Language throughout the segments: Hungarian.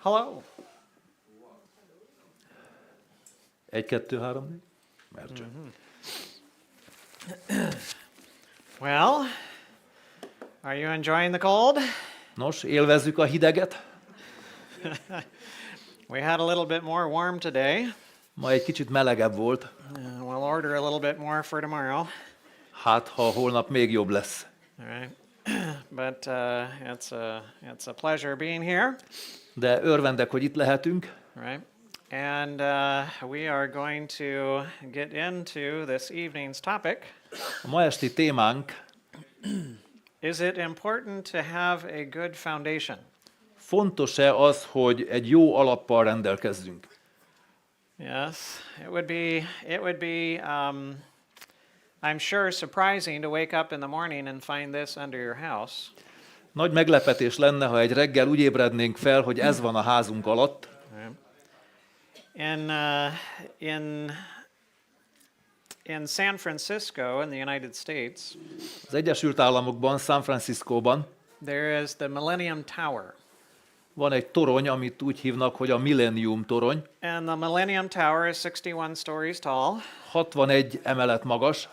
Hello. 1, 2, 3, 4. Mert csak. Well, are you enjoying the cold? Nos, élvezzük a hideget. We had a little bit more warm today. Ma egy kicsit melegebb volt. We'll order a little bit more for tomorrow. Hát, ha holnap még jobb lesz. All right. But it's a pleasure being here. De örvendek, hogy itt lehetünk. Right. And we are going to get into this evening's topic. A ma esti témánk: Is it important to have a good foundation? fontos-e az, hogy egy jó alappal rendelkezzünk? Yes, it would be I'm sure surprising to wake up in the morning and find this under your house. Nagy meglepetés lenne, ha egy reggel úgy ébrednénk fel, hogy ez van a házunk alatt. In San Francisco in the United States, Az Egyesült Államokban, San Franciscóban there is the Millennium Tower. van egy torony, amit úgy hívnak, hogy a Millennium torony. And the Millennium Tower is 61 stories tall. 61 emelet magas.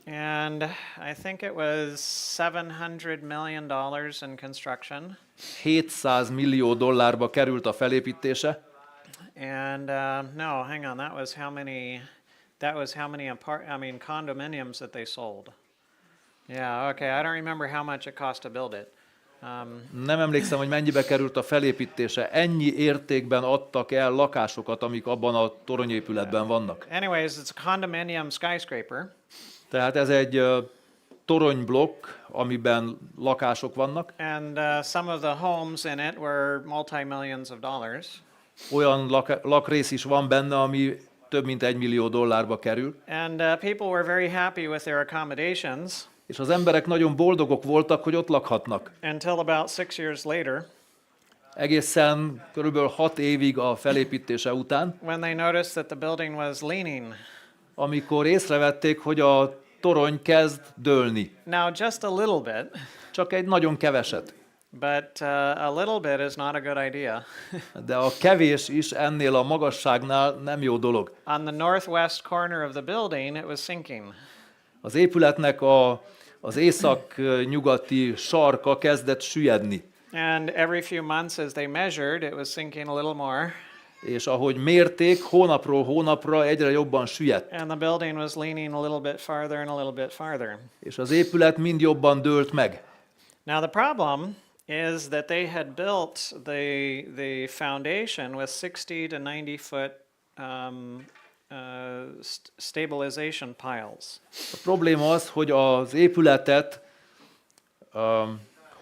And I think it was $700 million in construction. 700 millió dollárba került a felépítése. And no, hang on, that was how many condominiums that they sold. Yeah, okay, I don't remember how much it cost to build it. Nem emlékszem, hogy mennyibe került a felépítése. Ennyi értékben adtak el lakásokat, amik abban a toronyépületben vannak. Anyways, it's a condominium skyscraper. Tehát ez egy toronyblokk, amiben lakások vannak. And some of the homes in it were multi-millions of dollars. Olyan lakrész is van benne, ami több mint $1 millió kerül. And people were very happy with their accommodations. És az emberek nagyon boldogok voltak, hogy ott lakhatnak. Until about 6 years later. Egészen körülbelül 6 évig a felépítése után. When they noticed that the building was leaning. Amikor észrevették, hogy a torony kezd dőlni. Now just a little bit. Csak egy nagyon keveset. But a little bit is not a good idea. De a kevés is ennél a magasságnál nem jó dolog. On the northwest corner of the building, it was sinking. Az épületnek az észak-nyugati sarka kezdett süllyedni. And every few months as they measured, it was sinking a little more. És ahogy mérték, hónapról hónapra egyre jobban süllyedt. And the building was leaning a little bit farther and a little bit farther. És az épület mind jobban dőlt meg. Now the problem is that they had built the foundation with 60 to 90 foot stabilization piles. A probléma az, hogy az épületet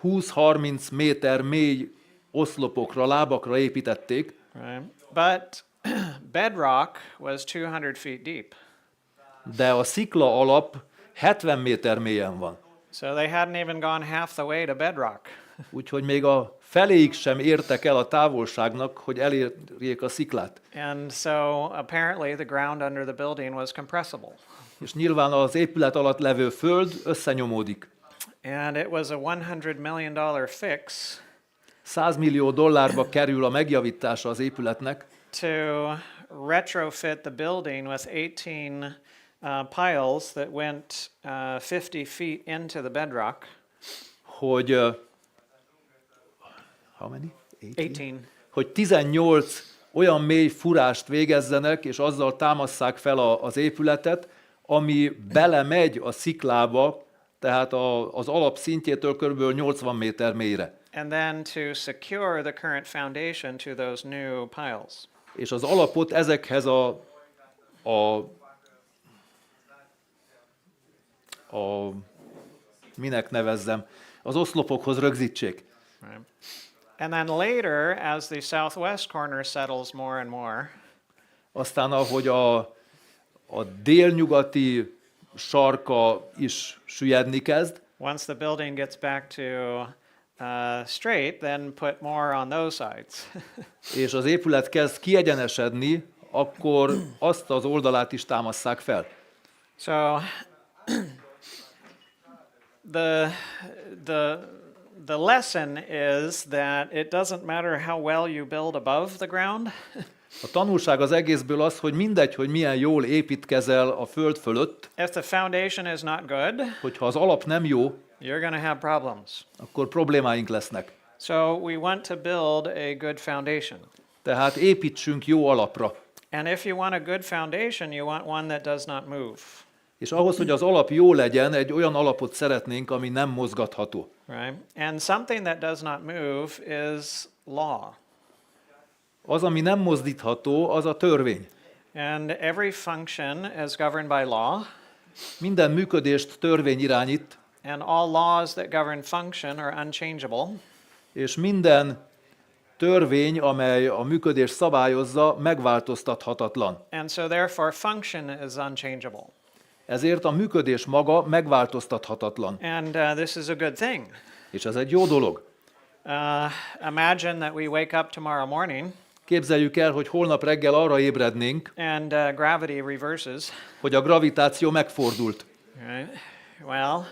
20-30 méter mély oszlopokra, lábakra építették. Right. But bedrock was 200 feet deep. De a szikla alap 70 méter mélyen van. So they hadn't even gone half the way to bedrock. Úgyhogy még a feléig sem értek el a távolságnak, hogy elérjék a sziklát. And so apparently the ground under the building was compressible. És nyilván az épület alatt levő föld összenyomódik. And it was a $100 million fix. $100 millió kerül a megjavítása az épületnek. To retrofit the building with 18 piles that went 50 feet into the bedrock. Hogy how many? 18. Hogy 18 olyan mély furást végezzenek, és azzal támasszák fel az épületet, ami belemegy a sziklába, tehát az alap szintjétől kb. 80 méter mélyre. And then to secure the current foundation to those new piles. És az alapot ezekhez a minek nevezzem, az oszlopokhoz rögzítsék. Right. And then later, as the southwest corner settles more and more, aztán ahogy a délnyugati sarka is süllyedni kezd, once the building gets back to straight, then put more on those sides. és az épület kezd kiegyenesedni, akkor azt az oldalát is támasszák fel. So the lesson is that it doesn't matter how well you build above the ground. A tanulság az egészből az, hogy mindegy, hogy milyen jól építkezel a föld fölött, If the foundation is not good, hogyha az alap nem jó, you're going to have problems. akkor problémáink lesznek. So we want to build a good foundation. Tehát építsünk jó alapra. And if you want a good foundation, you want one that does not move. És ahhoz, hogy az alap jó legyen, egy olyan alapot szeretnénk, ami nem mozgatható. Right? And something that does not move is law. Az, ami nem mozdítható, az a törvény. And every function is governed by law, Minden működést törvény irányít, and all laws that govern function are unchangeable. és minden törvény, amely a működést szabályozza, megváltoztathatatlan. And so therefore function is unchangeable. Ezért a működés maga megváltoztathatatlan. And this is a good thing. És ez egy jó dolog. Imagine that we wake up tomorrow morning Képzeljük el, hogy holnap reggel arra ébrednénk, and gravity reverses. hogy a gravitáció megfordult. Right? Well,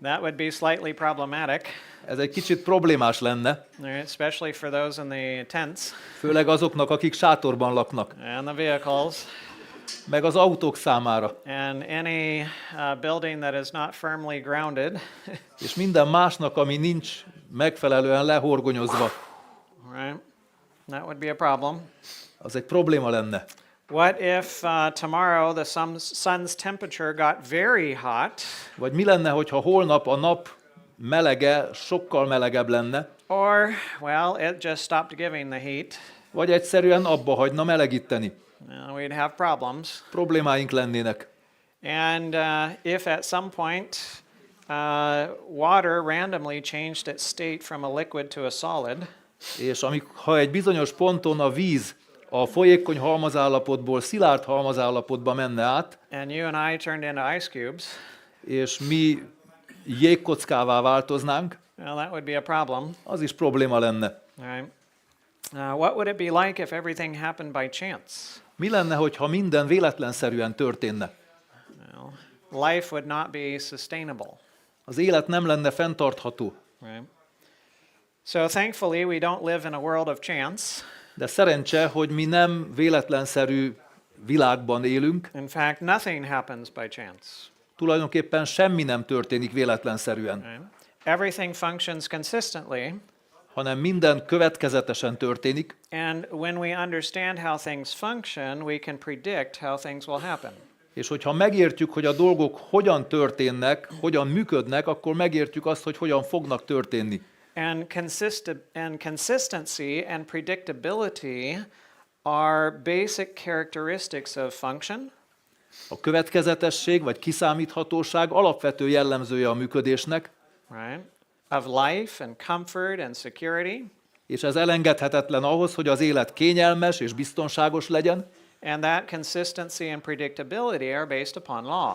that would be slightly problematic, Ez egy kicsit problémás lenne, right? Especially for those in the tents főleg azoknak, akik sátorban laknak, and the vehicles meg az autók számára, and any building that is not firmly grounded. és minden másnak, ami nincs megfelelően lehorgonyozva. Right? That would be a problem. Az egy probléma lenne. What if tomorrow the sun's temperature got very hot, Vagy mi lenne, hogyha holnap a nap melege sokkal melegebb lenne, or, well, it just stopped giving the heat? vagy egyszerűen abba hagyna melegíteni. We'd have problems. Problémáink lennének. And if at some point water randomly changed its state from a liquid to a solid, És ha egy bizonyos ponton a víz a folyékony halmazállapotból szilárd halmazállapotba menne át, and you and I turned into ice cubes, és mi jégkockává változnánk, well, that would be a problem. az is probléma lenne. Right? What would it be like if everything happened by chance? Mi lenne, hogyha minden véletlenszerűen történne? Well, life would not be sustainable. Az élet nem lenne fenntartható. Right? So thankfully we don't live in a world of chance. De szerencse, hogy mi nem véletlenszerű világban élünk. In fact, nothing happens by chance. Tulajdonképpen semmi nem történik véletlenszerűen, Right? Everything functions consistently, hanem minden következetesen történik, and when we understand how things function, we can predict how things will happen. és hogyha megértjük, hogy a dolgok hogyan történnek, hogyan működnek, akkor megértjük azt, hogy hogyan fognak történni. And consistency and predictability are basic characteristics of function. A következetesség vagy kiszámíthatóság alapvető jellemzője a működésnek, Right? Of life and comfort and security. és ez elengedhetetlen ahhoz, hogy az élet kényelmes és biztonságos legyen, And that consistency and predictability are based upon law.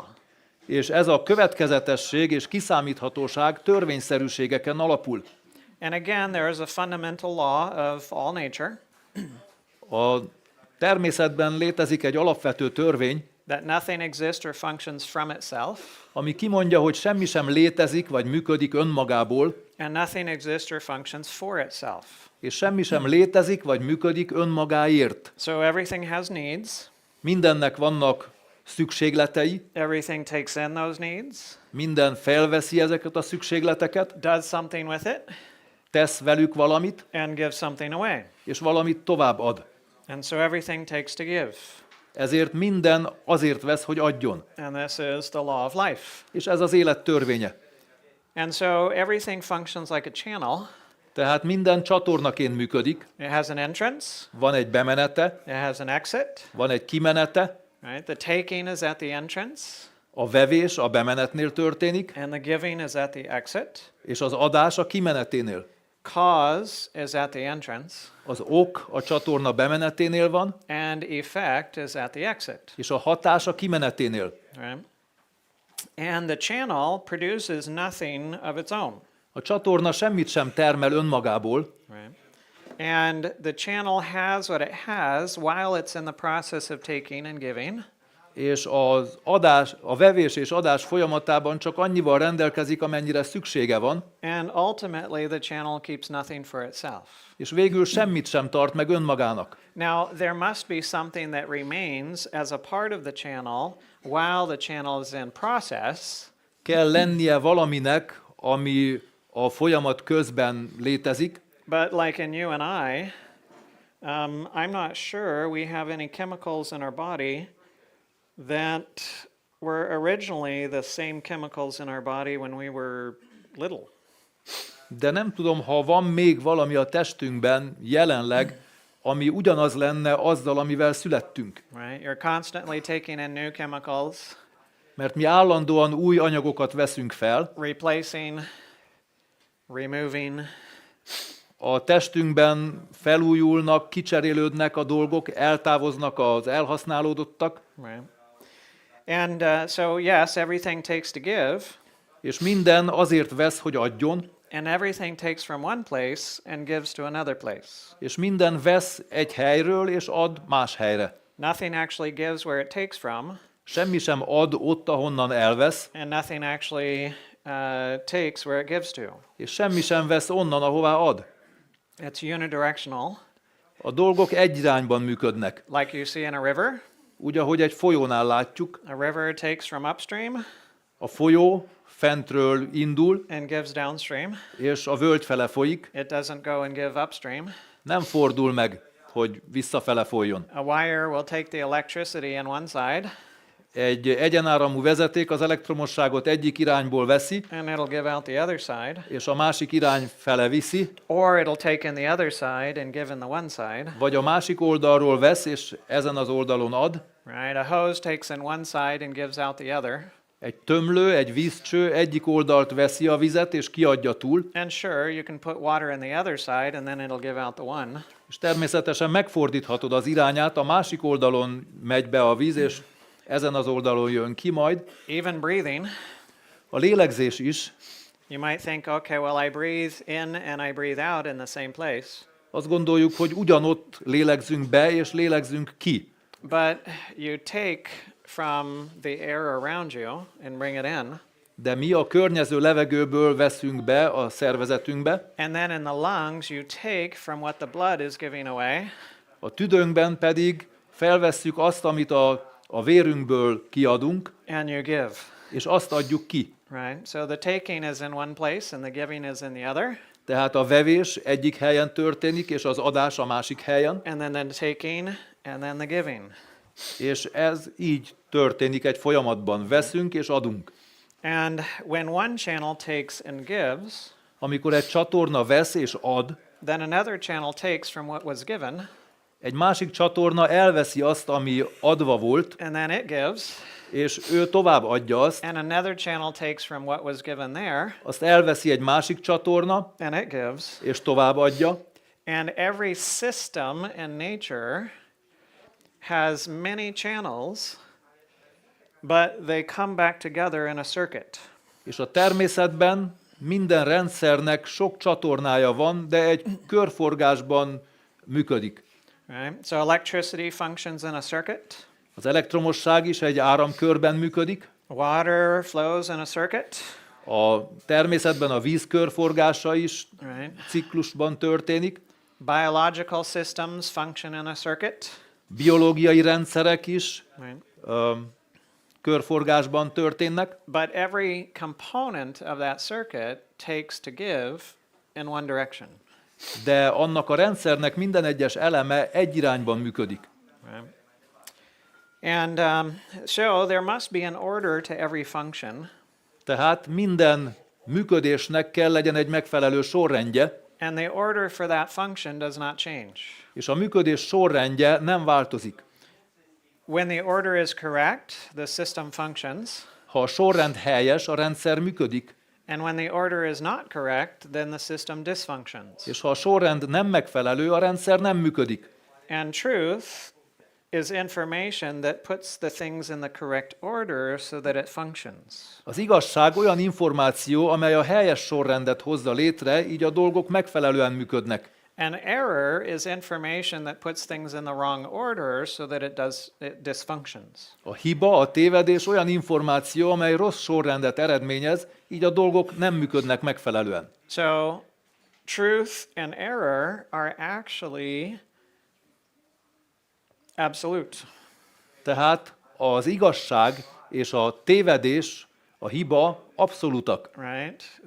és ez a következetesség és kiszámíthatóság törvényszerűségeken alapul. And again, there is a fundamental law of all nature A természetben létezik egy alapvető törvény, that nothing exists or functions from itself, ami kimondja, hogy semmi sem létezik vagy működik önmagából, and nothing exists or functions for itself. és semmi sem létezik vagy működik önmagáért. So everything has needs. Mindennek vannak szükségletei, Everything takes in those needs, minden felveszi ezeket a szükségleteket, does something with it, tesz velük valamit, and gives something away. és valamit tovább ad. And so everything takes to give. Ezért minden azért vesz, hogy adjon. And this is the law of life. És ez az élet törvénye. And so everything functions like a channel. Tehát minden csatornaként működik, It has an entrance, van egy bemenete, it has an exit, van egy kimenete, right? The taking is at the entrance, a vevés a bemenetnél történik, and the giving is at the exit. és az adás a kimeneténél. Cause is at the entrance, Az ok a csatorna bemeneténél van, and effect is at the exit. és a hatás a kimeneténél. Right? And the channel produces nothing of its own. A csatorna semmit sem termel önmagából, Right? And the channel has what it has while it's in the process of taking and giving. és a vevés és adás folyamatában csak annyival rendelkezik, amennyire szüksége van, and ultimately the channel keeps nothing for itself. és végül semmit sem tart meg önmagának. Now, there must be something that remains as a part of the channel while the channel is in process, Kell lennie valaminek, ami a folyamat közben létezik, but like in you and I, I'm not sure we have any chemicals in our body that were originally the same chemicals in our body when we were little. de nem tudom, ha van még valami a testünkben jelenleg, ami ugyanaz lenne azzal, amivel születtünk. Right? You're constantly taking in new chemicals, Mert mi állandóan új anyagokat veszünk fel, replacing, removing, a testünkben felújulnak, kicserélődnek a dolgok, eltávoznak az elhasználódottak, right? And so, yes, everything takes to give, és minden azért vesz, hogy adjon, and everything takes from one place and gives to another place. és minden vesz egy helyről, és ad más helyre. Nothing actually gives where it takes from, Semmi sem ad ott, ahonnan elvesz, and nothing actually takes where it gives to. és semmi sem vesz onnan, ahová ad. It's unidirectional, A dolgok egy irányban működnek. like you see in a river. Úgy, ahogy egy folyónál látjuk, A river takes from upstream a folyó fentről indul, and gives downstream. és a völgy fele folyik, It doesn't go and give upstream. nem fordul meg, hogy visszafele folyjon. A wire will take the electricity in one side, Egy egyenáramú vezeték az elektromosságot egyik irányból veszi, and it'll give out the other side, és a másik irány fele viszi, or it'll take in the other side and give in the one side. vagy a másik oldalról vesz, és ezen az oldalon ad. Right? A hose takes in one side and gives out the other. Egy tömlő, egy vízcső egyik oldalt veszi a vizet, és kiadja túl, And sure, you can put water in the other side, and then it'll give out the one. és természetesen megfordíthatod az irányát, a másik oldalon megy be a víz, és ezen az oldalon jön ki majd. Even breathing, A lélegzés is, you might think, okay, well, I breathe in and I breathe out in the same place. azt gondoljuk, hogy ugyanott lélegzünk be, és lélegzünk ki. But you take from the air around you and bring it in, De mi a környező levegőből veszünk be a szervezetünkbe, and then in the lungs you take from what the blood is giving away, a tüdőnkben pedig felvesszük azt, amit a vérünkből kiadunk, and you give. és azt adjuk ki. Right? So the taking is in one place and the giving is in the other, Tehát a vevés egyik helyen történik, és az adás a másik helyen, and then the taking and then the giving. és ez így történik egy folyamatban. Veszünk és adunk. And when one channel takes and gives, Amikor egy csatorna vesz és ad, then another channel takes from what was given, egy másik csatorna elveszi azt, ami adva volt, and then it gives, és ő tovább adja azt, and another channel takes from what was given there, azt elveszi egy másik csatorna, and it gives. és tovább adja. And every system in nature has many channels, but they come back together in a circuit. És a természetben minden rendszernek sok csatornája van, de egy körforgásban működik. Right? So electricity functions in a circuit. Az elektromosság is egy áramkörben működik, Water flows in a circuit. a természetben a víz körforgása is Right? ciklusban történik, Biological systems function in a circuit. biológiai rendszerek is Right? körforgásban történnek, But every component of that circuit takes to give in one direction. de annak a rendszernek minden egyes eleme egy irányban működik. Right? And so there must be an order to every function, Tehát minden működésnek kell legyen egy megfelelő sorrendje, and the order for that function does not change. és a működés sorrendje nem változik. When the order is correct, the system functions, Ha a sorrend helyes, a rendszer működik, and when the order is not correct, then the system dysfunctions. és ha a sorrend nem megfelelő, a rendszer nem működik. And truth is information that puts the things in the correct order so that it functions. Az igazság olyan információ, amely a helyes sorrendet hozza létre, így a dolgok megfelelően működnek. An error is information that puts things in the wrong order so that it dysfunctions. A hiba, a tévedés olyan információ, amely rossz sorrendet eredményez, így a dolgok nem működnek megfelelően. So, truth and error are actually absolute. Tehát az igazság és a tévedés, a hiba abszolútak Right?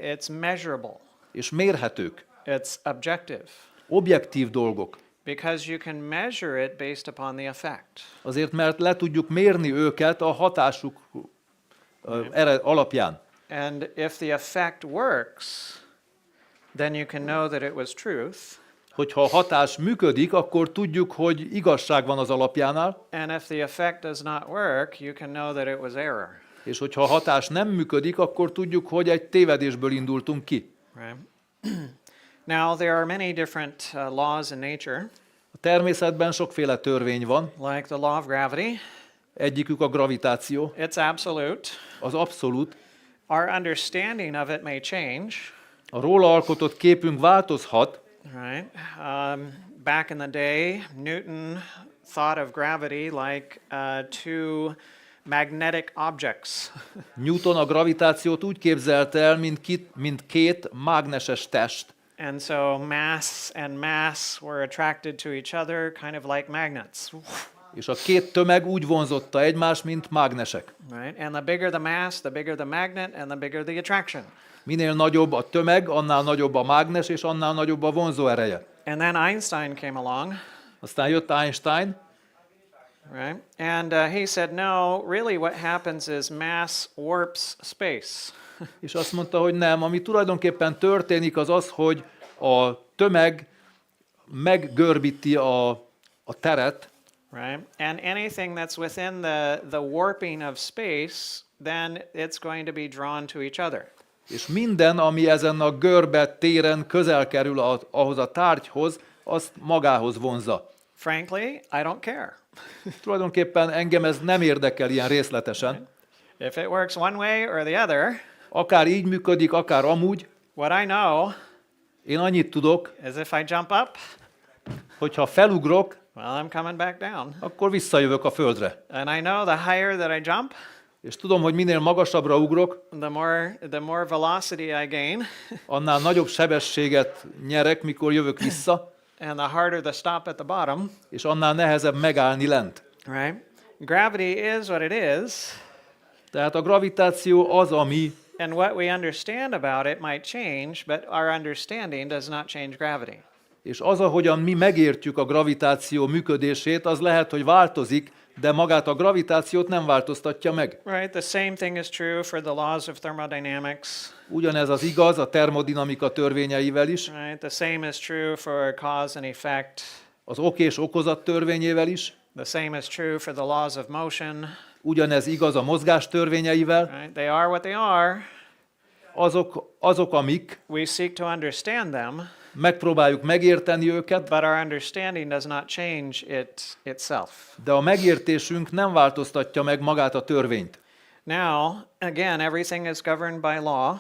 It's measurable. és mérhetők, It's objective. objektív dolgok. Because you can measure it based upon the effect. Azért, mert le tudjuk mérni őket a hatásuk alapján. And if the effect works, then you can know that it was truth. Hogyha a hatás működik, akkor tudjuk, hogy igazság van az alapjánál, And if the effect does not work, you can know that it was error. és hogyha a hatás nem működik, akkor tudjuk, hogy egy tévedésből indultunk ki. Right? Now, there are many different laws in nature, A természetben sokféle törvény van, like the law of gravity. egyikük a gravitáció, It's absolute. az abszolút. Our understanding of it may change. A róla alkotott képünk változhat. Right? Back in the day, Newton thought of gravity like two magnetic objects. Newton a gravitációt úgy képzelte el, mint két mágneses test. And so mass and mass were attracted to each other, kind of like magnets. És a két tömeg úgy vonzotta egymást, mint mágnesek. Right? And the bigger the mass, the bigger the magnet, and the bigger the attraction. Minél nagyobb a tömeg, annál nagyobb a mágnes, és annál nagyobb a vonzó ereje. And then Einstein came along, Aztán jött Einstein, right? And he said, no, really what happens is mass warps space. és azt mondta, hogy nem, ami tulajdonképpen történik, az az, hogy a tömeg meggörbíti a teret, Right? And anything that's within the warping of space, then it's going to be drawn to each other. és minden, ami ezen a görbe téren közel kerül ahhoz a tárgyhoz, azt magához vonzza. Frankly, I don't care. Tulajdonképpen engem ez nem érdekel ilyen részletesen. If it works one way or the other, Akár így működik, akár amúgy. what I know Én annyit tudok, is if I jump up, hogyha felugrok, well, I'm coming back down. akkor visszajövök a földre. And I know the higher that I jump, És tudom, hogy minél magasabbra ugrok, the more velocity I gain, annál nagyobb sebességet nyerek, mikor jövök vissza, and the harder the stop at the bottom. és annál nehezebb megállni lent. Right? Gravity is what it is, Tehát a gravitáció az, ami, and what we understand about it might change, but our understanding does not change gravity. és az, ahogyan mi megértjük a gravitáció működését, az lehet, hogy változik, de magát a gravitációt nem változtatja meg. Right? The same thing is true for the laws of thermodynamics. Ugyanez az igaz a termodinamika törvényeivel is, Right? The same is true for cause and effect. az ok és okozat törvényével is, The same is true for the laws of motion. ugyanez igaz a mozgás törvényeivel, Right? They are what they are. azok, amik, We seek to understand them, megpróbáljuk megérteni őket, but our understanding does not change itself. de a megértésünk nem változtatja meg magát a törvényt. Now, again, everything is governed by law,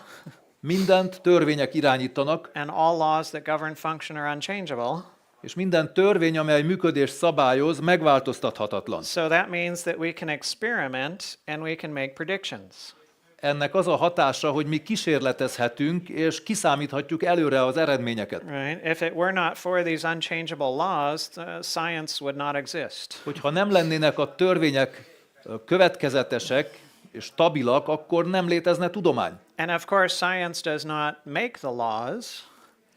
Mindent törvények irányítanak, and all laws that govern function are unchangeable. és minden törvény, amely működést szabályoz, megváltoztathatatlan. So that means that we can experiment and we can make predictions. Ennek az a hatása, hogy mi kísérletezhetünk, és kiszámíthatjuk előre az eredményeket. Right? If it were not for these unchangeable laws, science would not exist. Hogyha nem lennének a törvények következetesek és stabilak, akkor nem létezne tudomány. And of course, science does not make the laws.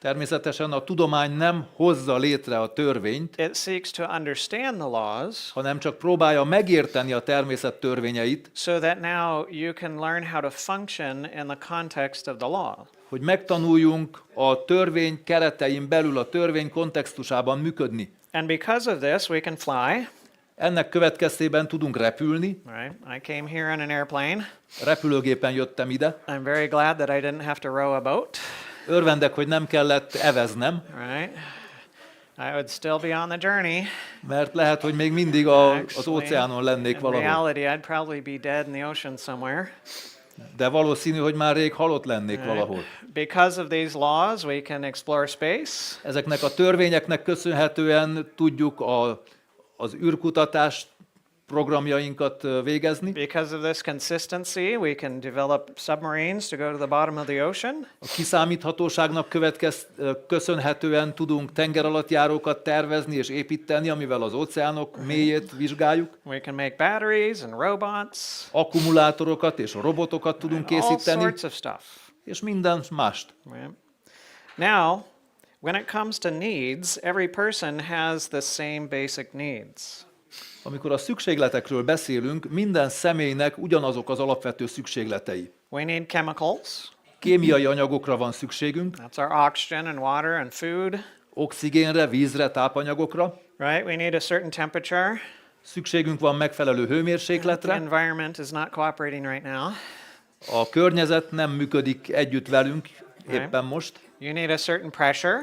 Természetesen a tudomány nem hozza létre a törvényt, It seeks to understand the laws hanem csak próbálja megérteni a természet törvényeit, so that now you can learn how to function in the context of the law. hogy megtanuljunk a törvény keretein belül, a törvény kontextusában működni. And because of this, we can fly. Ennek következtében tudunk repülni. Right? I came here on an airplane. Repülőgépen jöttem ide. I'm very glad that I didn't have to row a boat. Örvendek, hogy nem kellett eveznem, Right? I would still be on the journey. mert lehet, hogy még mindig az óceánon lennék In valahol. reality, I'd probably be dead in the ocean somewhere. de valószínű, hogy már rég halott lennék valahol. Because of these laws, we can explore space. Ezeknek a törvényeknek köszönhetően tudjuk az űrkutatás programjainkat végezni. Because of this consistency, we can develop submarines to go to the bottom of the ocean. A kiszámíthatóságnak köszönhetően tudunk tengeralattjárókat tervezni és építeni, amivel az óceánok mélyét vizsgáljuk. We can make batteries and robots. Akkumulátorokat és robotokat tudunk All készíteni, sorts of stuff. és minden mást. Right? Now, when it comes to needs, every person has the same basic needs. Amikor a szükségletekről beszélünk, minden személynek ugyanazok az alapvető szükségletei. We need chemicals. Kémiai anyagokra van szükségünk, That's our oxygen and water and food. oxigénre, vízre, tápanyagokra. Right? We need a certain temperature. Szükségünk van megfelelő The hőmérsékletre. environment is not cooperating right now. A környezet nem működik együtt velünk éppen most. You need a certain pressure.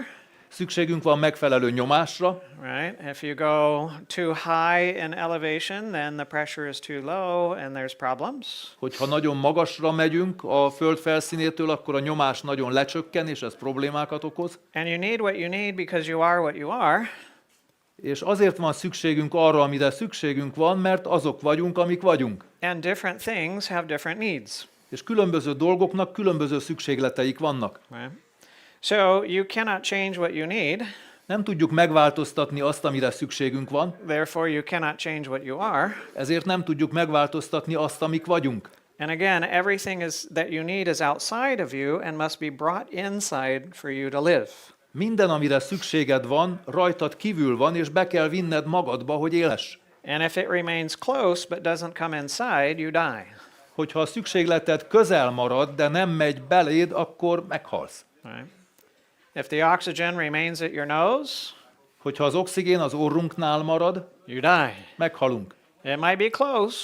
Szükségünk van megfelelő nyomásra. Right? If you go too high in elevation, then the pressure is too low and there's problems. Hogyha nagyon magasra megyünk a föld felszínétől, akkor a nyomás nagyon lecsökken, és ez problémákat okoz. And you need what you need because you are what you are. És azért van szükségünk arra, amire szükségünk van, mert azok vagyunk, amik vagyunk. And different things have different needs. És különböző dolgoknak különböző szükségleteik vannak. Right? So you cannot change what you need, Nem tudjuk megváltoztatni azt, amire szükségünk van, therefore you cannot change what you are. ezért nem tudjuk megváltoztatni azt, amik vagyunk. And again, everything that you need is outside of you and must be brought inside for you to live. Minden, amire szükséged van, rajtad kívül van, és be kell vinned magadba, hogy élhess. And if it remains close but doesn't come inside, you die. Hogyha a szükségleted közel marad, de nem megy beléd, akkor meghalsz. Right? If the oxygen remains at your nose, Hogyha az oxigén az orrunknál marad, you die. meghalunk. It might be close,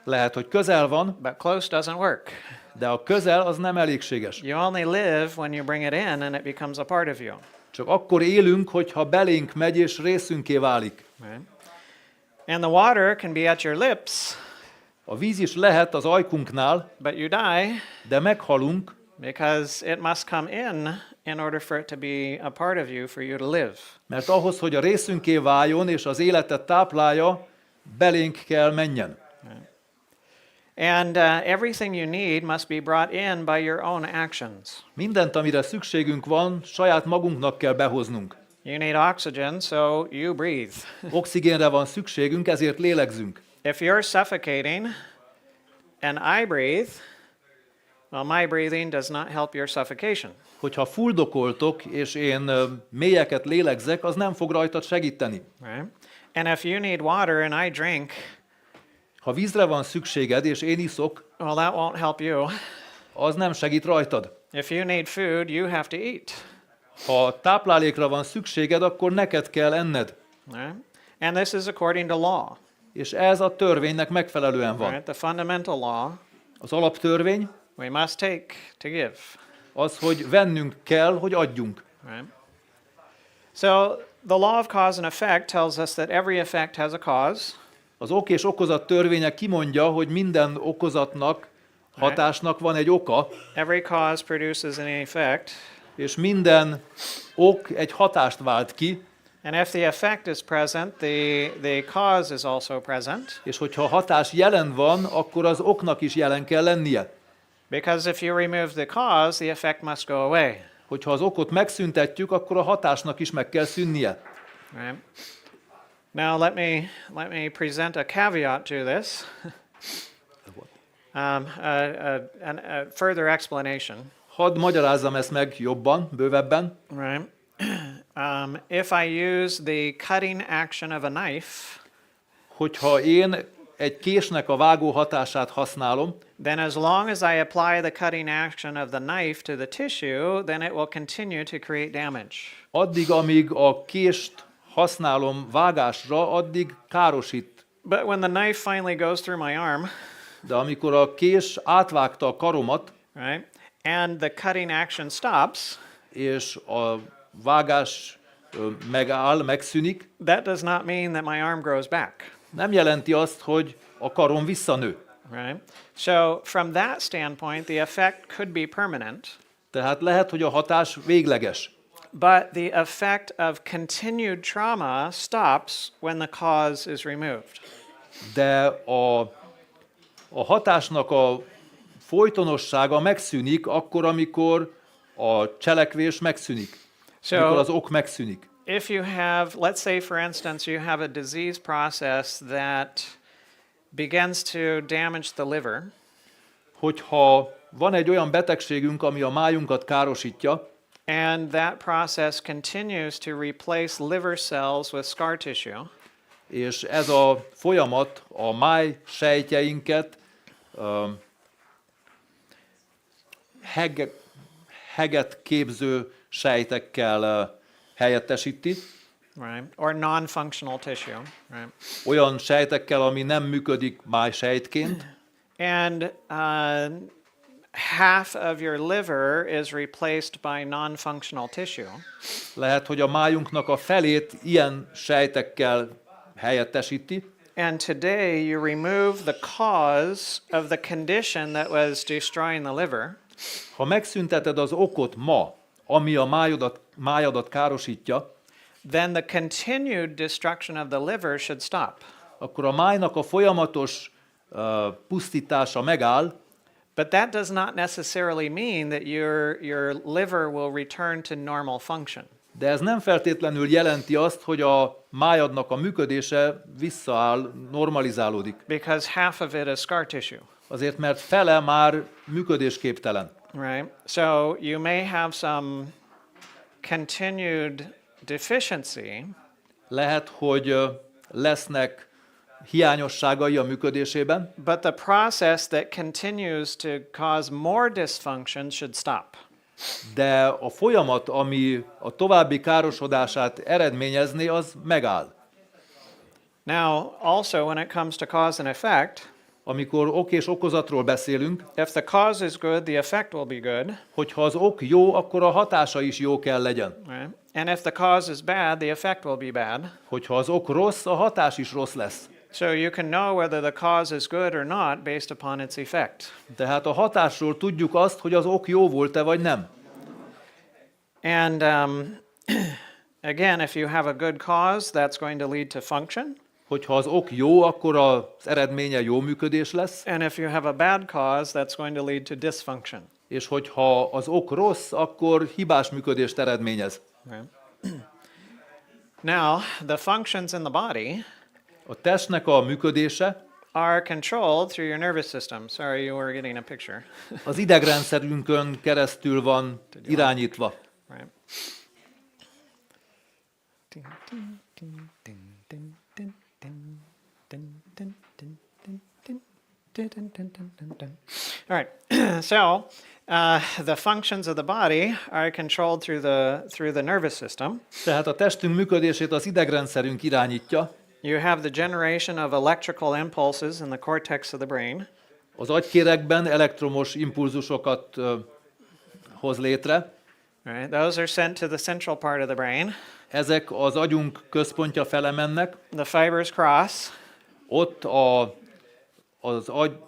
Lehet, hogy közel van, but close doesn't work. de a közel az nem elégséges. You only live when you bring it in and it becomes a part of you. Csak akkor élünk, hogyha belénk megy és részünké válik. Right? And the water can be at your lips, A víz is lehet az ajkunknál, but you die de meghalunk, because it must come in order for it to be a part of you for you to live. mert ahhoz, hogy a részünké váljon és az életet táplálja, belénk kell menjen. And everything you need must be brought in by your own actions. Mindent, amire szükségünk van, saját magunknak kell behoznunk. You need oxygen, so you breathe. Oxigénre van szükségünk, ezért lélegzünk. If you're suffocating and I breathe, well, my breathing does not help your suffocation. Hogyha fuldokoltok, és én mélyeket lélegzek, az nem fog rajtad segíteni. Right? And if you need water and I drink, Ha vízre van szükséged, és én iszok, well, that won't help you. az nem segít rajtad. If you need food, you have to eat. Ha táplálékra van szükséged, akkor neked kell enned. Right? And this is according to law. És ez a törvénynek megfelelően van. Right? The fundamental law, Az alaptörvény we must take to give. az, hogy vennünk kell, hogy adjunk. Right? So the law of cause and effect tells us that every effect has a cause. Az ok és okozat törvénye kimondja, hogy minden okozatnak, hatásnak van egy oka, Every cause produces an effect. és minden ok egy hatást vált ki, And if the effect is present, the cause is also present. és hogyha a hatás jelen van, akkor az oknak is jelen kell lennie. Because if you remove the cause, the effect must go away. Hogyha az okot megszüntetjük, akkor a hatásnak is meg kell szűnnie. Right? Now let me present a caveat to this. A further explanation. Hadd magyarázzam ezt meg jobban, bővebben. Right? If I use the cutting action of a knife, Hogyha én egy késnek a vágó hatását használom, then as long as I apply the cutting action of the knife to the tissue, then it will continue to create damage. addig, amíg a kést használom vágásra, addig károsít. But when the knife finally goes through my arm, De amikor a kés átvágta a karomat, right, and the cutting action stops, és a vágás megáll, megszűnik, that does not mean that my arm grows back. nem jelenti azt, hogy a karom visszanő. right? So from that standpoint, the effect could be permanent, Tehát lehet, hogy a hatás végleges. but the effect of continued trauma stops when the cause is removed. De a hatásnak a folytonossága megszűnik akkor, amikor a cselekvés megszűnik. Amikor az ok megszűnik. If you have, let's say for instance, you have a disease process that begins to damage the liver, Hogyha van egy olyan betegségünk, ami a májunkat károsítja, and that process continues to replace liver cells with scar tissue, és ez a folyamat a máj sejtjeinket heget képző sejtekkel helyettesíti, right? Or non-functional tissue, right? olyan sejtekkel, ami nem működik májsejtként, And half of your liver is replaced by non-functional tissue. lehet, hogy a májunknak a felét ilyen sejtekkel helyettesíti, And today you remove the cause of the condition that was destroying the liver, ha megszünteted az okot ma, ami a májadat károsítja, then the continued destruction of the liver should stop. akkor a májnak a folyamatos pusztítása megáll, But that does not necessarily mean that your liver will return to normal function. de ez nem feltétlenül jelenti azt, hogy a májadnak a működése visszaáll, normalizálódik. Because half of it is scar tissue, Azért, mert fele már működésképtelen. right? So you may have some continued deficiency, Lehet, hogy lesznek hiányosságai a működésében, but the process that continues to cause more dysfunction should stop. de a folyamat, ami a további károsodását eredményezné, az megáll. Now, also when it comes to cause and effect, Amikor ok és okozatról beszélünk, if the cause is good, the effect will be good, hogyha az ok jó, akkor a hatása is jó kell legyen. right? And if the cause is bad, the effect will be bad. Hogyha az ok rossz, a hatás is rossz lesz. So you can know whether the cause is good or not based upon its effect. Tehát a hatásról tudjuk azt, hogy az ok jó volt-e vagy nem. And again, if you have a good cause, that's going to lead to function. Hogyha az ok jó, akkor az eredménye jó működés lesz, And if you have a bad cause, that's going to lead to dysfunction. és hogyha az ok rossz, akkor hibás működést eredményez. Right? Now, the functions in the body A testnek a működése are controlled through your nervous system. Sorry, you were getting a picture. az idegrendszerünkön keresztül van irányítva. Right. All right. So the functions of the body are controlled through the nervous system. Tehát a testünk működését az idegrendszerünk irányítja. You have the generation of electrical impulses in the cortex of the brain. Az agykéregben elektromos impulzusokat hoz létre. Right? Those are sent to the central part of the brain. Ezek az agyunk központja fele mennek. The fibers cross. Ott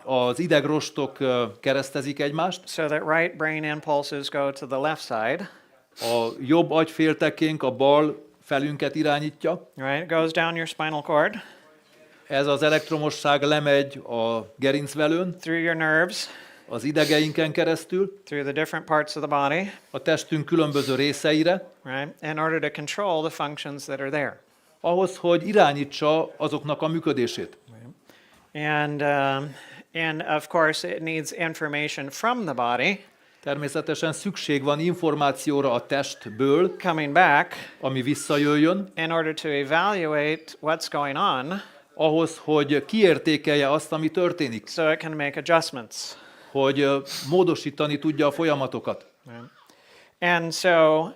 az idegrostok keresztezik egymást. So that right brain impulses go to the left side. A jobb agyféltekénk a bal felünket irányítja. Right? It goes down your spinal cord. Ez az elektromosság lemegy a gerincvelőn, Through your nerves, az idegeinken keresztül, through the different parts of the body, a testünk különböző részeire, right? In order to control the functions that are there. ahhoz, hogy irányítsa azoknak a működését. And of course, it needs information from the body Természetesen szükség van információra a testből, coming back ami visszajöjjön, in order to evaluate what's going on ahhoz, hogy kiértékelje azt, ami történik, so it can make adjustments. hogy módosítani tudja a folyamatokat. Right? And so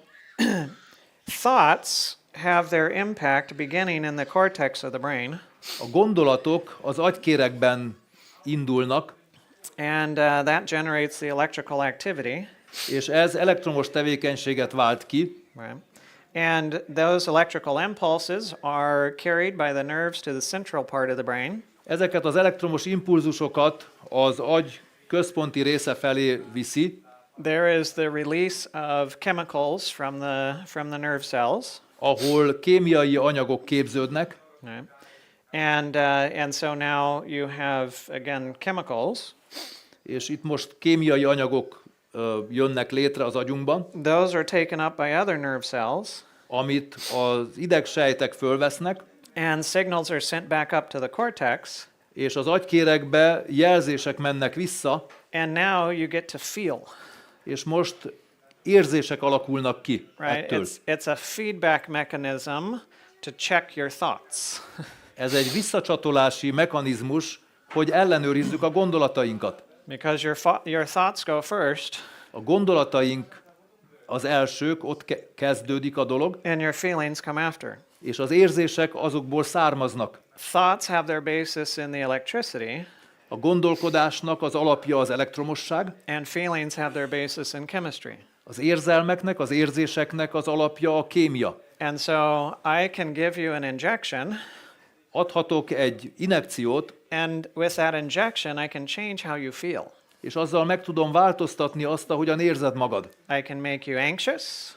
thoughts have their impact beginning in the cortex of the brain. A gondolatok az agykéregben indulnak, And that generates the electrical activity. és ez elektromos tevékenységet vált ki, Right. And those electrical impulses are carried by the nerves to the central part of the brain. Ezeket az elektromos impulzusokat az agy központi része felé viszi, There is the release of chemicals from the nerve cells. ahol kémiai anyagok képződnek, Right? And so now you have, again, chemicals. és itt most kémiai anyagok jönnek létre az agyunkban, Those are taken up by other nerve cells, amit az idegsejtek fölvesznek, and signals are sent back up to the cortex, és az agykéregbe jelzések mennek vissza, and now you get to feel. és most érzések alakulnak ki Right? ettől. It's a feedback mechanism to check your thoughts. Ez egy visszacsatolási mechanizmus, hogy ellenőrizzük a gondolatainkat. Because your thoughts go first, A gondolataink az elsők, ott kezdődik a dolog, and your feelings come after. és az érzések azokból származnak. Thoughts have their basis in the electricity, A gondolkodásnak az alapja az elektromosság, and feelings have their basis in chemistry. az érzelmeknek, az érzéseknek az alapja a kémia. And so I can give you an injection, Adhatok egy injekciót, and with that injection, I can change how you feel. és azzal meg tudom változtatni azt, ahogyan érzed magad. I can make you anxious.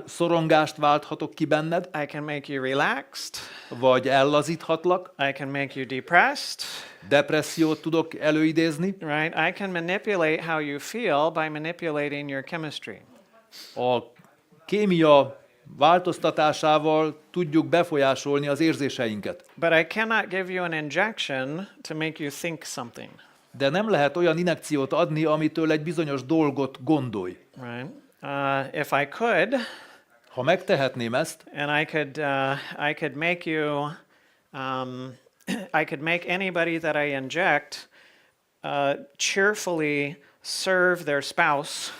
Szorongást válthatok ki benned, I can make you relaxed. vagy ellazíthatlak, I can make you depressed. depressziót tudok előidézni. Right? I can manipulate how you feel by manipulating your chemistry. A kémia változtatásával tudjuk befolyásolni az érzéseinket. But I cannot give you an injection to make you think something. De nem lehet olyan injekciót adni, amitől egy bizonyos dolgot gondolj. Right? If I could, Ha megtehetném ezt, and I could make you, I could make anybody that I inject cheerfully serve their spouse,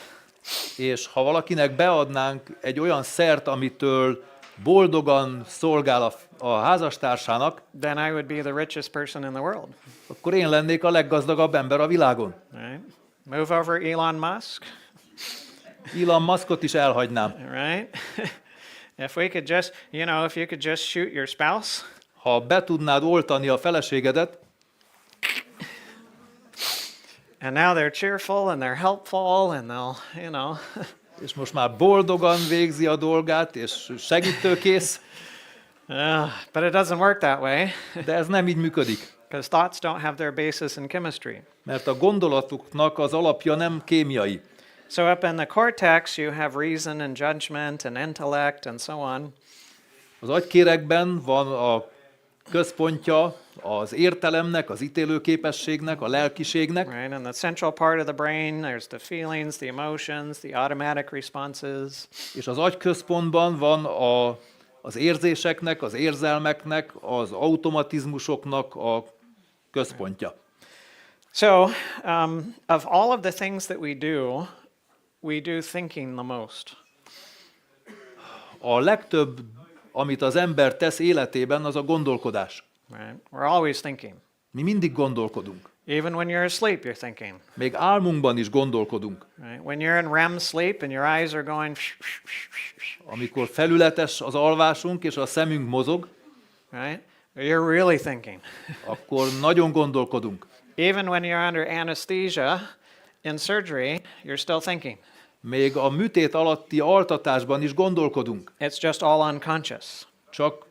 és ha valakinek beadnánk egy olyan szert, amitől boldogan szolgál a házastársának, then I would be the richest person in the world. akkor én lennék a leggazdagabb ember a világon. Right? Move over Elon Musk. Elon Muskot is elhagynám. Right? If we could just, if you could just shoot your spouse, Ha be tudnád oltani a feleségedet, and now they're cheerful and they're helpful and they'll, és most már boldogan végzi a dolgát, és segítőkész, but it doesn't work that way de ez nem így működik. because thoughts don't have their basis in chemistry. Mert a gondolatoknak az alapja nem kémiai. So up in the cortex, you have reason and judgment and intellect and so on. Az agykéregben van a központja az értelemnek, az ítélőképességnek, a lelkiségnek, Right? In the central part of the brain, there's the feelings, the emotions, the automatic responses. és az agyközpontban van az érzéseknek, az érzelmeknek, az automatizmusoknak a központja. So, of all of the things that we do thinking the most. A legtöbb, amit az ember tesz életében, az a gondolkodás. Right? We're always thinking. Mi mindig gondolkodunk. Even when you're asleep, you're thinking. Még álmunkban is gondolkodunk. Right? When you're in REM sleep and your eyes are going, Amikor felületes az alvásunk, és a szemünk mozog, right? You're really thinking. akkor nagyon gondolkodunk. Even when you're under anesthesia in surgery, you're still thinking. Még a műtét alatti altatásban is gondolkodunk. It's just all unconscious. Csak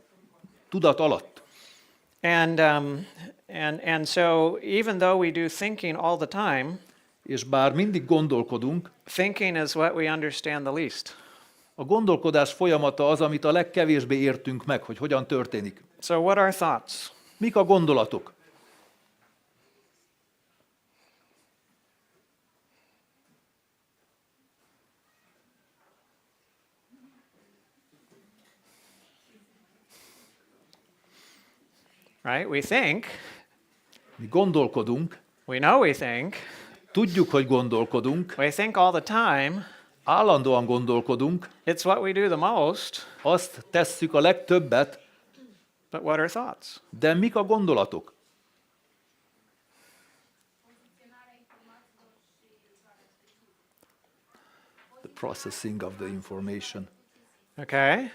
tudat alatt. And so even though we do thinking all the time, És bár mindig gondolkodunk, thinking is what we understand the least. a gondolkodás folyamata az, amit a legkevésbé értünk meg, hogy hogyan történik. So what are thoughts? Mik a gondolatok? Right? We think, Mi gondolkodunk, we know we think, tudjuk, hogy gondolkodunk, we think all the time. állandóan gondolkodunk, It's what we do the most, azt tesszük a legtöbbet, but what are thoughts? de mik a gondolatok? The processing of the information. Okay?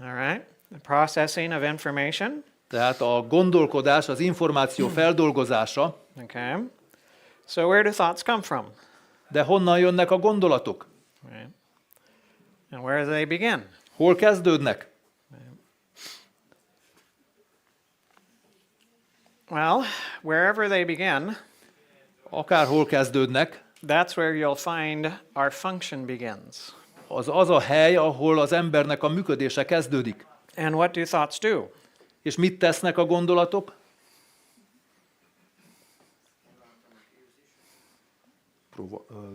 All right. The processing of information. Tehát a gondolkodás, az információ feldolgozása, Okay. So where do thoughts come from? de honnan jönnek a gondolatok? Right. And where do they begin? Hol kezdődnek? Well, wherever they begin, Akárhol kezdődnek, that's where you'll find our function begins. az a hely, ahol az embernek a működése kezdődik. And what do thoughts do? És mit tesznek a gondolatok?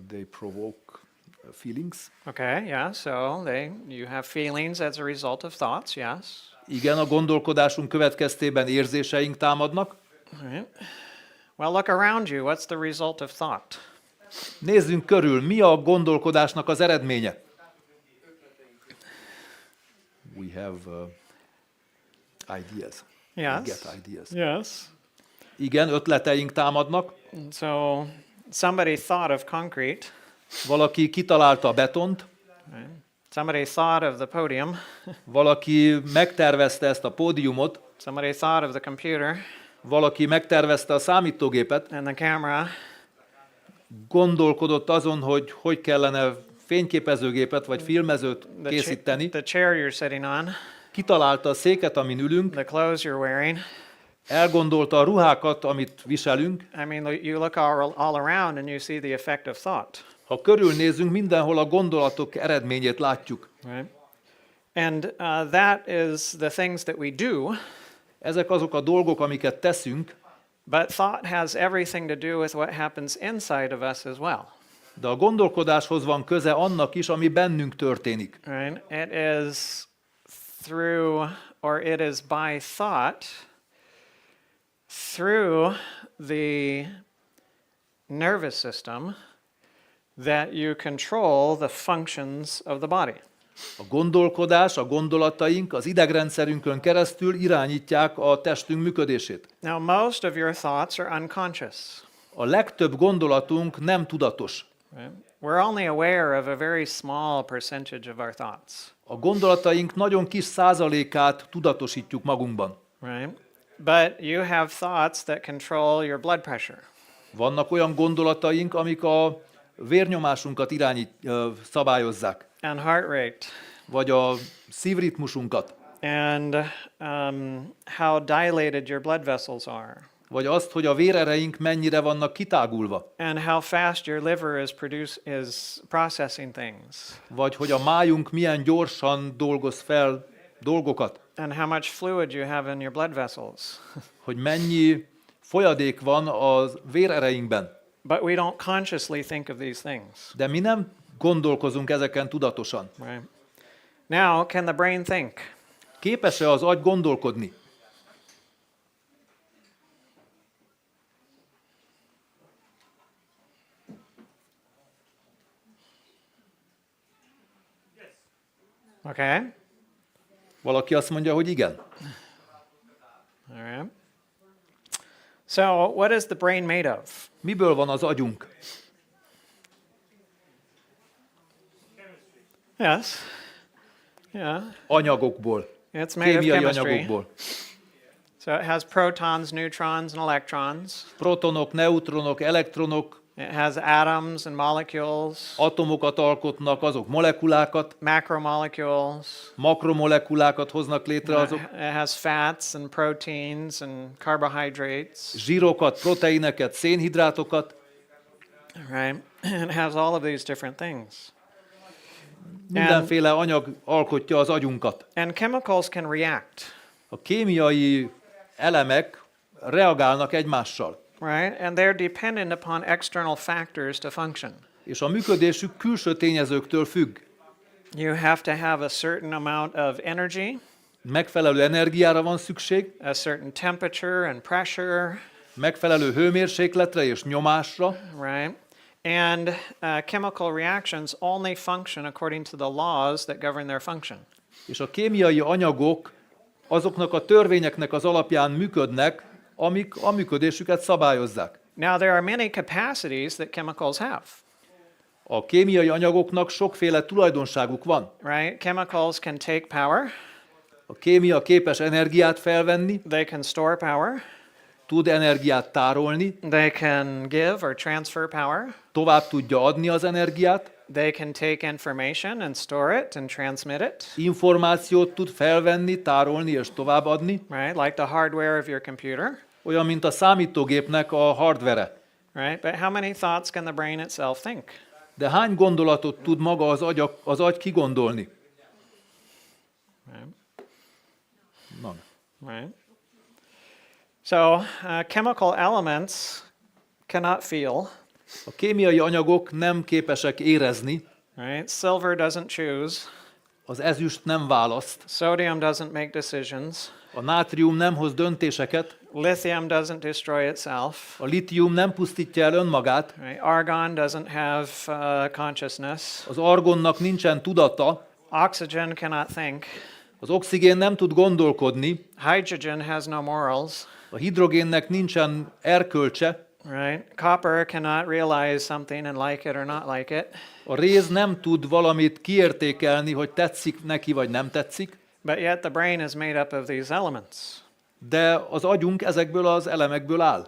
They provoke feelings. Okay, yeah, so you have feelings as a result of thoughts, yes. Igen, a gondolkodásunk következtében érzéseink támadnak. Right. Well, look around you. What's the result of thought? Nézzünk körül, mi a gondolkodásnak az eredménye? We have ideas. Yes. We get ideas. Yes. Igen, ötleteink támadnak. So somebody thought of concrete. Valaki kitalálta a betont, Right? Somebody thought of the podium. valaki megtervezte ezt a pódiumot, Somebody thought of the computer valaki megtervezte a számítógépet, and the camera. gondolkodott azon, hogy kellene fényképezőgépet vagy filmezőt készíteni, The chair you're sitting on, kitalálta a széket, amin ülünk, the clothes you're wearing. elgondolta a ruhákat, amit viselünk. I mean, you look all around and you see the effect of thought. Ha körülnézünk, mindenhol a gondolatok eredményét látjuk. Right? And that is the things that we do, Ezek azok a dolgok, amiket teszünk, but thought has everything to do with what happens inside of us as well. de a gondolkodáshoz van köze annak is, ami bennünk történik. Right? It is through, or it is by thought, through the nervous system, that you control the functions of the body. A gondolkodás, a gondolataink az idegrendszerünkön keresztül irányítják a testünk működését. Now, most of your thoughts are unconscious. A legtöbb gondolatunk nem tudatos. Right? We're only aware of a very small percentage of our thoughts. A gondolataink nagyon kis százalékát tudatosítjuk magunkban. Right? But you have thoughts that control your blood pressure. Vannak olyan gondolataink, amik a vérnyomásunkat szabályozzák, And heart rate. vagy a szívritmusunkat, And how dilated your blood vessels are. vagy azt, hogy a vérereink mennyire vannak kitágulva, And how fast your liver is processing things. vagy hogy a májunk milyen gyorsan dolgoz fel dolgokat, And how much fluid you have in your blood vessels. hogy mennyi folyadék van a vérereinkben. But we don't consciously think of these things. De mi nem gondolkozunk ezeken tudatosan. Right? Now, can the brain think? Képes-e az agy gondolkodni? Okay. Valaki azt mondja, hogy igen. All right. So, what is the brain made of? Miből van az agyunk? Yes. Yeah. Anyagokból. It's made of Kémiai chemistry. anyagokból. So it has protons, neutrons, and electrons. Protonok, neutronok, elektronok, It has atoms and molecules, atomokat alkotnak, azok molekulákat, macromolecules. makromolekulákat hoznak létre, azok It has fats and proteins and carbohydrates. zsírokat, proteineket, szénhidrátokat. Right? It has all of these different things. Mindenféle anyag alkotja az agyunkat. And chemicals can react. A kémiai elemek reagálnak egymással, Right? And they're dependent upon external factors to function. és a működésük külső tényezőktől függ. You have to have a certain amount of energy, Megfelelő energiára van szükség, a certain temperature and pressure, megfelelő hőmérsékletre és nyomásra, right? And chemical reactions only function according to the laws that govern their function. és a kémiai anyagok azoknak a törvényeknek az alapján működnek, amik a működésüket szabályozzák. Now, there are many capacities that chemicals have, A kémiai anyagoknak sokféle tulajdonságuk van. right? Chemicals can take power, A kémia képes energiát felvenni, they can store power, tud energiát tárolni, they can give or transfer power, tovább tudja adni az energiát, they can take information and store it and transmit it, információt tud felvenni, tárolni és továbbadni, right? Like the hardware of your computer, olyan, mint a számítógépnek a hardvere. right? But how many thoughts can the brain itself think? De hány gondolatot tud maga az agy kigondolni? Right? None. Right? So, chemical elements cannot feel, A kémiai anyagok nem képesek érezni, right? Silver doesn't choose, az ezüst nem választ, sodium doesn't make decisions, a nátrium nem hoz döntéseket, lithium doesn't destroy itself, a litium nem pusztítja el önmagát, right? Argon doesn't have consciousness, az argonnak nincsen tudata, oxygen cannot think, az oxigén nem tud gondolkodni, hydrogen has no morals, a hidrogénnek nincsen erkölcse, right? Copper cannot realize something and like it or not like it, a réz nem tud valamit kiértékelni, hogy tetszik neki vagy nem tetszik, but yet the brain is made up of these elements. de az agyunk ezekből az elemekből áll.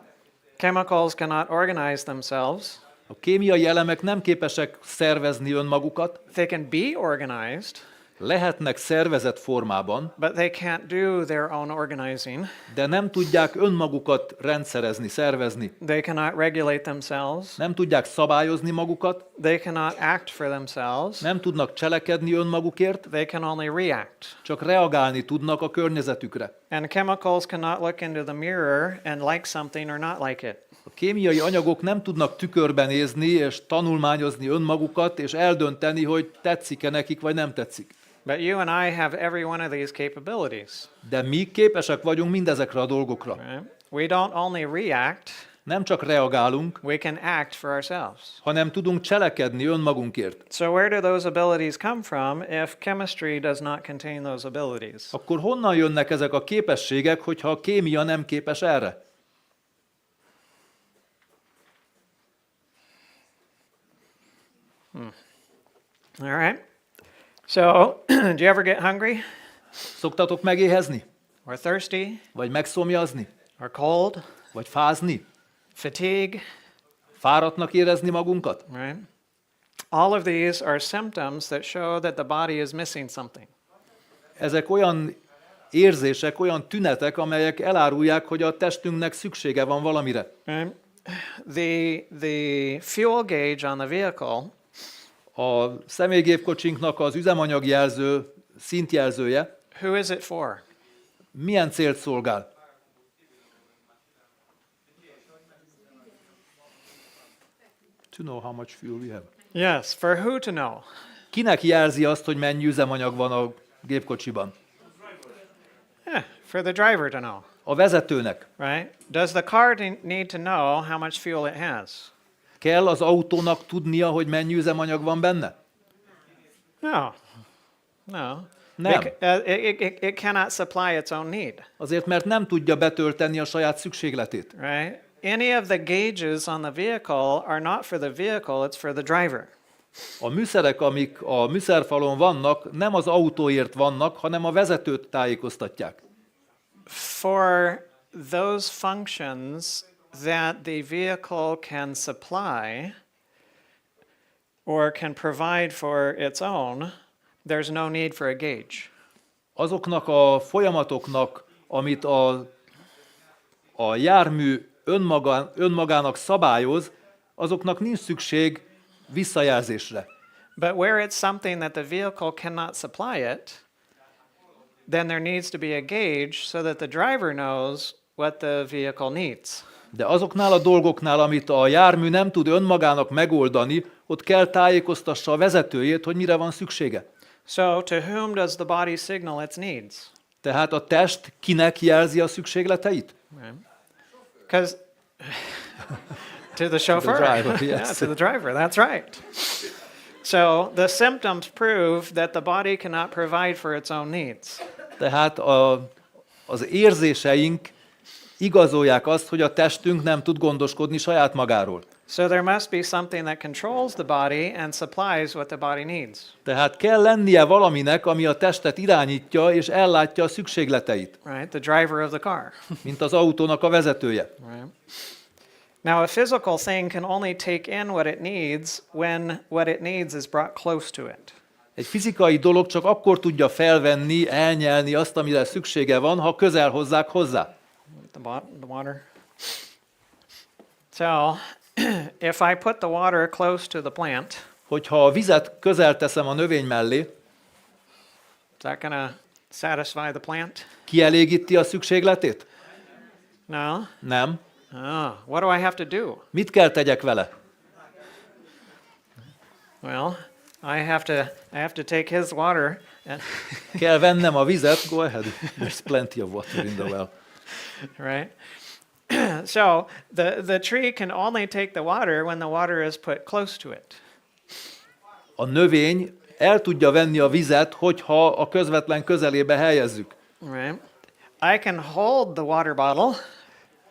Chemicals cannot organize themselves. A kémiai elemek nem képesek szervezni önmagukat, They can be organized, lehetnek szervezett formában, but they can't do their own organizing. de nem tudják önmagukat rendszerezni, szervezni. They cannot regulate themselves. Nem tudják szabályozni magukat, They cannot act for themselves. nem tudnak cselekedni önmagukért, They can only react. csak reagálni tudnak a környezetükre. And chemicals cannot look into the mirror and like something or not like it. A kémiai anyagok nem tudnak tükörbe nézni és tanulmányozni önmagukat, és eldönteni, hogy tetszik-e nekik, vagy nem tetszik. But you and I have every one of these capabilities. De mi képesek vagyunk mindezekre a dolgokra. Right? We don't only react, Nem csak reagálunk, we can act for ourselves. hanem tudunk cselekedni önmagunkért. So where do those abilities come from if chemistry does not contain those abilities? Akkor honnan jönnek ezek a képességek, hogyha a kémia nem képes erre? All right. So, do you ever get hungry Szoktatok megéhezni? or thirsty Vagy megszomjazni? or cold, Vagy fázni? fatigue, Fáradtnak érezni magunkat? right? All of these are symptoms that show that the body is missing something. Ezek olyan érzések, olyan tünetek, amelyek elárulják, hogy a testünknek szüksége van valamire. Right? The fuel gauge on the vehicle A személygépkocsinknak az üzemanyagjelző, szintjelzője who is it for? milyen célt szolgál? To know how much fuel we have. Yes, for who to know? Kinek jelzi azt, hogy mennyi üzemanyag van a gépkocsiban? Yeah, for the driver to know, A vezetőnek. right? Does the car need to know how much fuel it has? Kell az autónak tudnia, hogy mennyi üzemanyag van benne? No. No. Nem. It cannot supply its own need, Azért, mert nem tudja betölteni a saját szükségletét. right? Any of the gauges on the vehicle are not for the vehicle, it's for the driver. A műszerek, amik a műszerfalon vannak, nem az autóért vannak, hanem a vezetőt tájékoztatják. For those functions that the vehicle can supply or can provide for its own, there's no need for a gauge. Azoknak a folyamatoknak, amit a jármű önmagának szabályoz, azoknak nincs szükség visszajelzésre. But where it's something that the vehicle cannot supply it, then there needs to be a gauge so that the driver knows what the vehicle needs. De azoknál a dolgoknál, amit a jármű nem tud önmagának megoldani, ott kell tájékoztassa a vezetőjét, hogy mire van szüksége. So to whom does the body signal its needs? Tehát a test kinek jelzi a szükségleteit? Because to the chauffeur. driver, yes. Yeah, to the driver. That's right. So the symptoms prove that the body cannot provide for its own needs. Tehát az érzéseink igazolják azt, hogy a testünk nem tud gondoskodni saját magáról. So there must be something that controls the body and supplies what the body needs. Tehát kell lennie valaminek, ami a testet irányítja és ellátja a szükségleteit, Right? The driver of the car. mint az autónak a vezetője. Right? Now, a physical thing can only take in what it needs when what it needs is brought close to it. Egy fizikai dolog csak akkor tudja felvenni, elnyelni azt, amire szüksége van, ha közel hozzák hozzá. The water. So, if I put the water close to the plant, Hogyha a vizet közel teszem a növény mellé, is that going to satisfy the plant? kielégíti a szükségletét? No. Nem. Oh, what do I have to do? Mit kell tegyek vele? Well, I have to take his water and Kell vennem a vizet? Go ahead. There's plenty of water in the well. right? So the tree can only take the water when the water is put close to it. A növény el tudja venni a vizet, hogyha a közvetlen közelébe helyezzük. Right? I can hold the water bottle,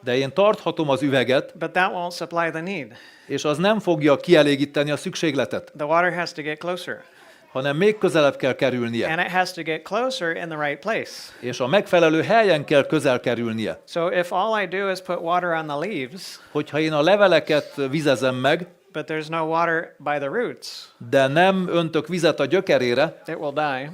De én tarthatom az üveget, but that won't supply the need. és az nem fogja kielégíteni a szükségletet, The water has to get closer. hanem még közelebb kell kerülnie, And it has to get closer in the right place. és a megfelelő helyen kell közel kerülnie. So if all I do is put water on the leaves, Hogyha én a leveleket vizezem meg, but there's no water by the roots, de nem öntök vizet a gyökerére, it will die.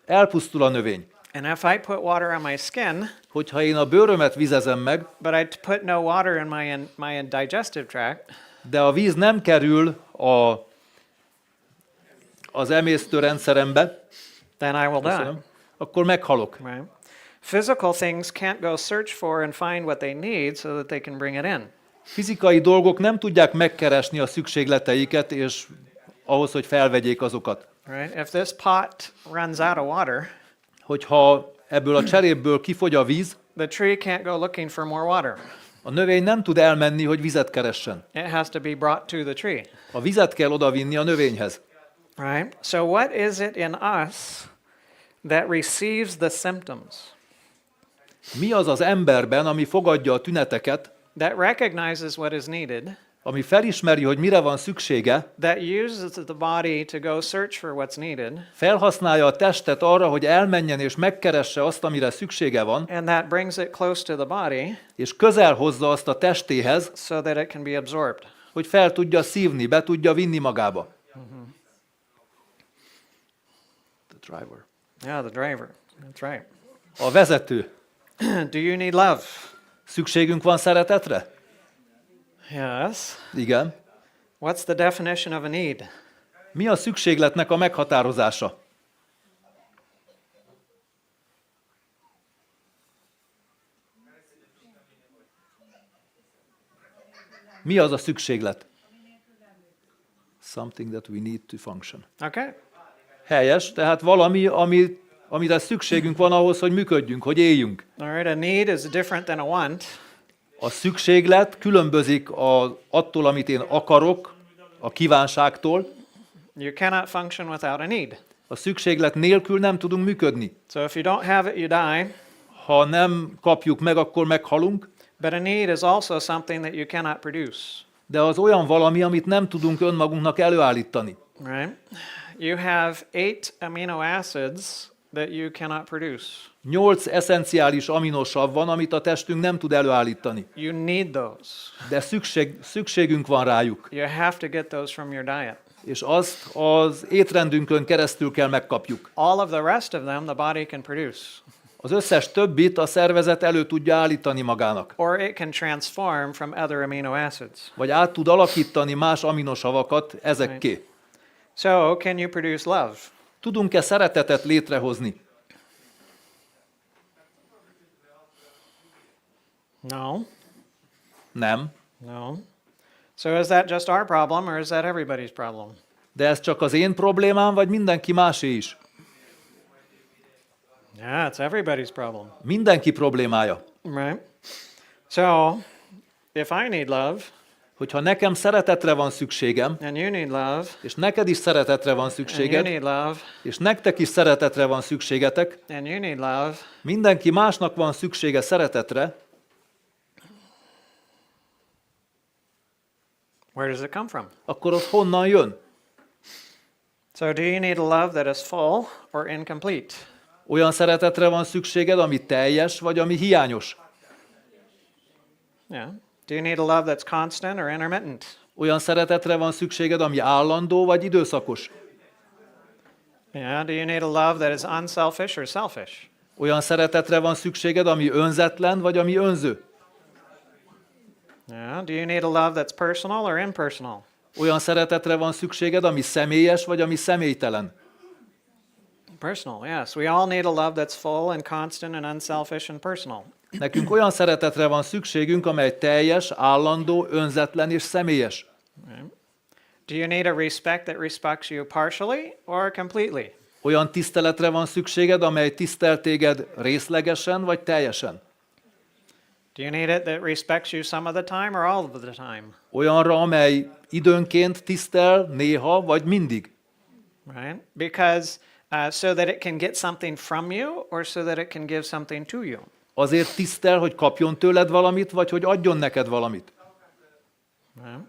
elpusztul a növény. And if I put water on my skin, Hogyha én a bőrömet vizezem meg, but I put no water in my digestive tract, de a víz nem kerül az emésztőrendszerembe, then I will die. köszönöm, akkor meghalok. Right? Physical things can't go search for and find what they need so that they can bring it in. Fizikai dolgok nem tudják megkeresni a szükségleteiket, és ahhoz, hogy felvegyék azokat. Right? If this pot runs out of water, Hogyha ebből a cserépből kifogy a víz, the tree can't go looking for more water. a növény nem tud elmenni, hogy vizet keressen. It has to be brought to the tree. A vizet kell odavinni a növényhez. Right? So what is it in us that receives the symptoms, Mi az az emberben, ami fogadja a tüneteket, that recognizes what is needed, ami felismeri, hogy mire van szüksége, that uses the body to go search for what's needed, felhasználja a testet arra, hogy elmenjen és megkeresse azt, amire szüksége van, and that brings it close to the body és közel hozza azt a testéhez, so that it can be absorbed. hogy fel tudja szívni, be tudja vinni magába. The driver. Yeah, the driver. That's right. A vezető. Do you need love? Szükségünk van szeretetre? Yes. Igen. What's the definition of a need? Mi a szükségletnek a meghatározása? Mi az a szükséglet? Something that we need to function. Okay. Helyes, tehát valami, amire szükségünk van ahhoz, hogy működjünk, hogy éljünk. All right, a need is different than a want. A szükséglet különbözik attól, amit én akarok, a kívánságtól. You cannot function without a need. A szükséglet nélkül nem tudunk működni. So if you don't have it, you die. Ha nem kapjuk meg, akkor meghalunk. But a need is also something that you cannot produce. De az olyan valami, amit nem tudunk önmagunknak előállítani. Right? You have 8 amino acids that you cannot produce. 8 eszenciális aminosav van, amit a testünk nem tud előállítani. You need those. De szükségünk van rájuk. You have to get those from your diet. És azt az étrendünkön keresztül kell megkapjuk. All of the rest of them the body can produce. Az összes többit a szervezet elő tudja állítani magának. Or it can transform from other amino acids. Vagy át tud alakítani más aminosavakat ezekké. So, can you produce love? Tudunk-e szeretetet létrehozni? No. Nem. No. So is that just our problem or is that everybody's problem? De ez csak az én problémám, vagy mindenki másé is? Yeah, it's everybody's problem. Mindenki problémája. Right? So, if I need love, Hogyha nekem szeretetre van szükségem, and you need love, és neked is szeretetre van and you szükséged, need love, és nektek is szeretetre van szükségetek, and you need love, mindenki másnak van szüksége szeretetre, Where does it come from? akkor az honnan jön? So do you need a love that is full or incomplete? Olyan szeretetre van szükséged, ami teljes, vagy ami hiányos? Yeah. Do you need a love that's constant or intermittent? Olyan szeretetre van szükséged, ami állandó, vagy időszakos? Yeah. Do you need a love that is unselfish or selfish? Olyan szeretetre van szükséged, ami önzetlen, vagy ami önző? Yeah. Do you need a love that's personal or impersonal? Olyan szeretetre van szükséged, ami személyes, vagy ami személytelen? Personal, yes. We all need a love that's full and constant and unselfish and personal. Nekünk olyan szeretetre van szükségünk, amely teljes, állandó, önzetlen és személyes. Do you need a respect that respects you partially or completely? Olyan tiszteletre van szükséged, amely tisztel téged részlegesen, vagy teljesen? Do you need it that respects you some of the time or all of the time? Olyanra, amely időnként tisztel, néha, vagy mindig. Right? Because so that it can get something from you or so that it can give something to you. Azért tisztel, hogy kapjon tőled valamit, vagy hogy adjon neked valamit. Right?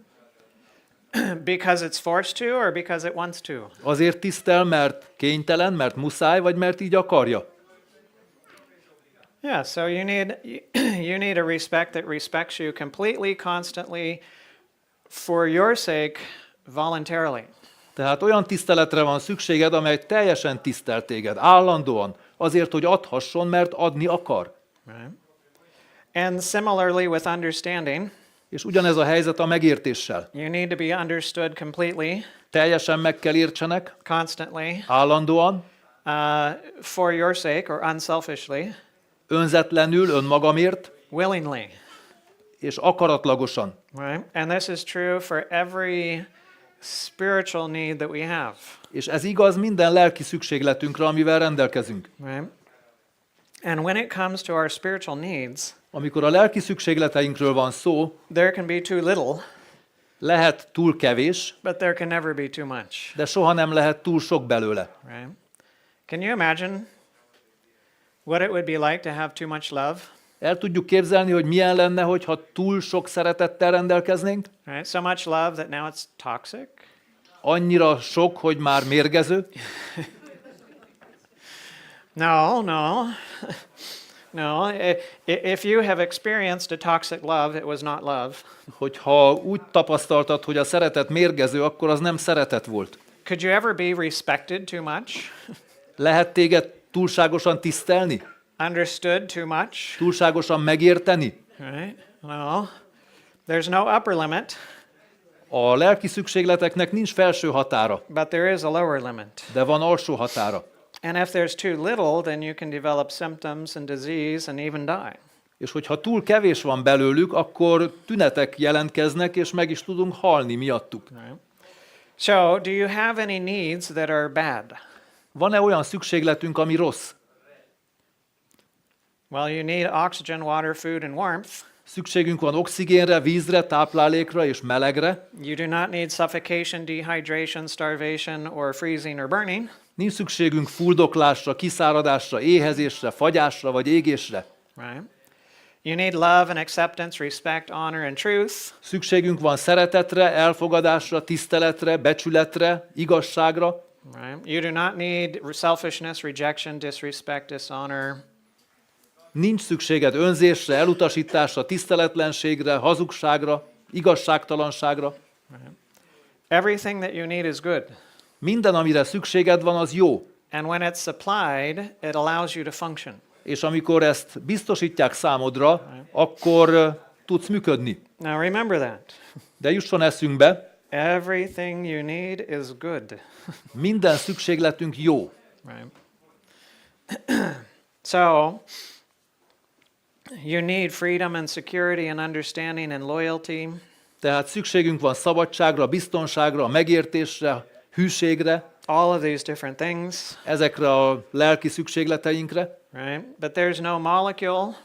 Because it's forced to or because it wants to? Azért tisztel, mert kénytelen, mert muszáj, vagy mert így akarja. Yeah, so you need a respect that respects you completely, constantly, for your sake, voluntarily. Tehát olyan tiszteletre van szükséged, amely teljesen tisztel téged, állandóan, azért, hogy adhasson, mert adni akar. Right? And similarly with understanding, És ugyanez a helyzet a megértéssel. you need to be understood completely, Teljesen meg kell értsenek, constantly, állandóan, for your sake or unselfishly, önzetlenül, önmagamért, willingly. és akaratlagosan. Right? And this is true for every spiritual need that we have. És ez igaz minden lelki szükségletünkre, amivel rendelkezünk. Right? And when it comes to our spiritual needs, Amikor a lelki szükségleteinkről van szó, there can be too little, lehet túl kevés, but there can never be too much. de soha nem lehet túl sok belőle. Right? Can you imagine what it would be like to have too much love? El tudjuk képzelni, hogy milyen lenne, hogyha túl sok szeretettel rendelkeznénk? Right? So much love that now it's toxic. Annyira sok, hogy már mérgező? No. No. If you have experienced a toxic love, it was not love. Hogyha úgy tapasztaltad, hogy a szeretet mérgező, akkor az nem szeretet volt. Could you ever be respected too much? Lehet téged túlságosan tisztelni? Understood too much? Túlságosan megérteni? Right? No. There's no upper limit, A lelki szükségleteknek nincs felső határa, but there is a lower limit. de van alsó határa. And if there's too little, then you can develop symptoms and disease and even die. És hogyha túl kevés van belőlük, akkor tünetek jelentkeznek, és meg is tudunk halni miattuk. Right? So, do you have any needs that are bad? Van-e olyan szükségletünk, ami rossz? Well, you need oxygen, water, food, and warmth. Szükségünk van oxigénre, vízre, táplálékra és melegre. You do not need suffocation, dehydration, starvation, or freezing or burning. Nincs szükségünk fuldoklásra, kiszáradásra, éhezésre, fagyásra vagy égésre. Right? You need love and acceptance, respect, honor, and truth. Szükségünk van szeretetre, elfogadásra, tiszteletre, becsületre, igazságra. Right? You do not need selfishness, rejection, disrespect, dishonor. Nincs szükséged önzésre, elutasításra, tiszteletlenségre, hazugságra, igazságtalanságra. Everything that you need is good. Minden, amire szükséged van, az jó. And when it's supplied, it allows you to function. És amikor ezt biztosítják számodra, akkor tudsz működni. Now remember that. De jusson eszünkbe, Everything you need is good. minden szükségletünk jó. Right? So, you need freedom and security and understanding and loyalty. Tehát szükségünk van szabadságra, biztonságra, megértésre, hűségre, All of these different things, ezekre a lelki szükségleteinkre, right? But there's no molecule,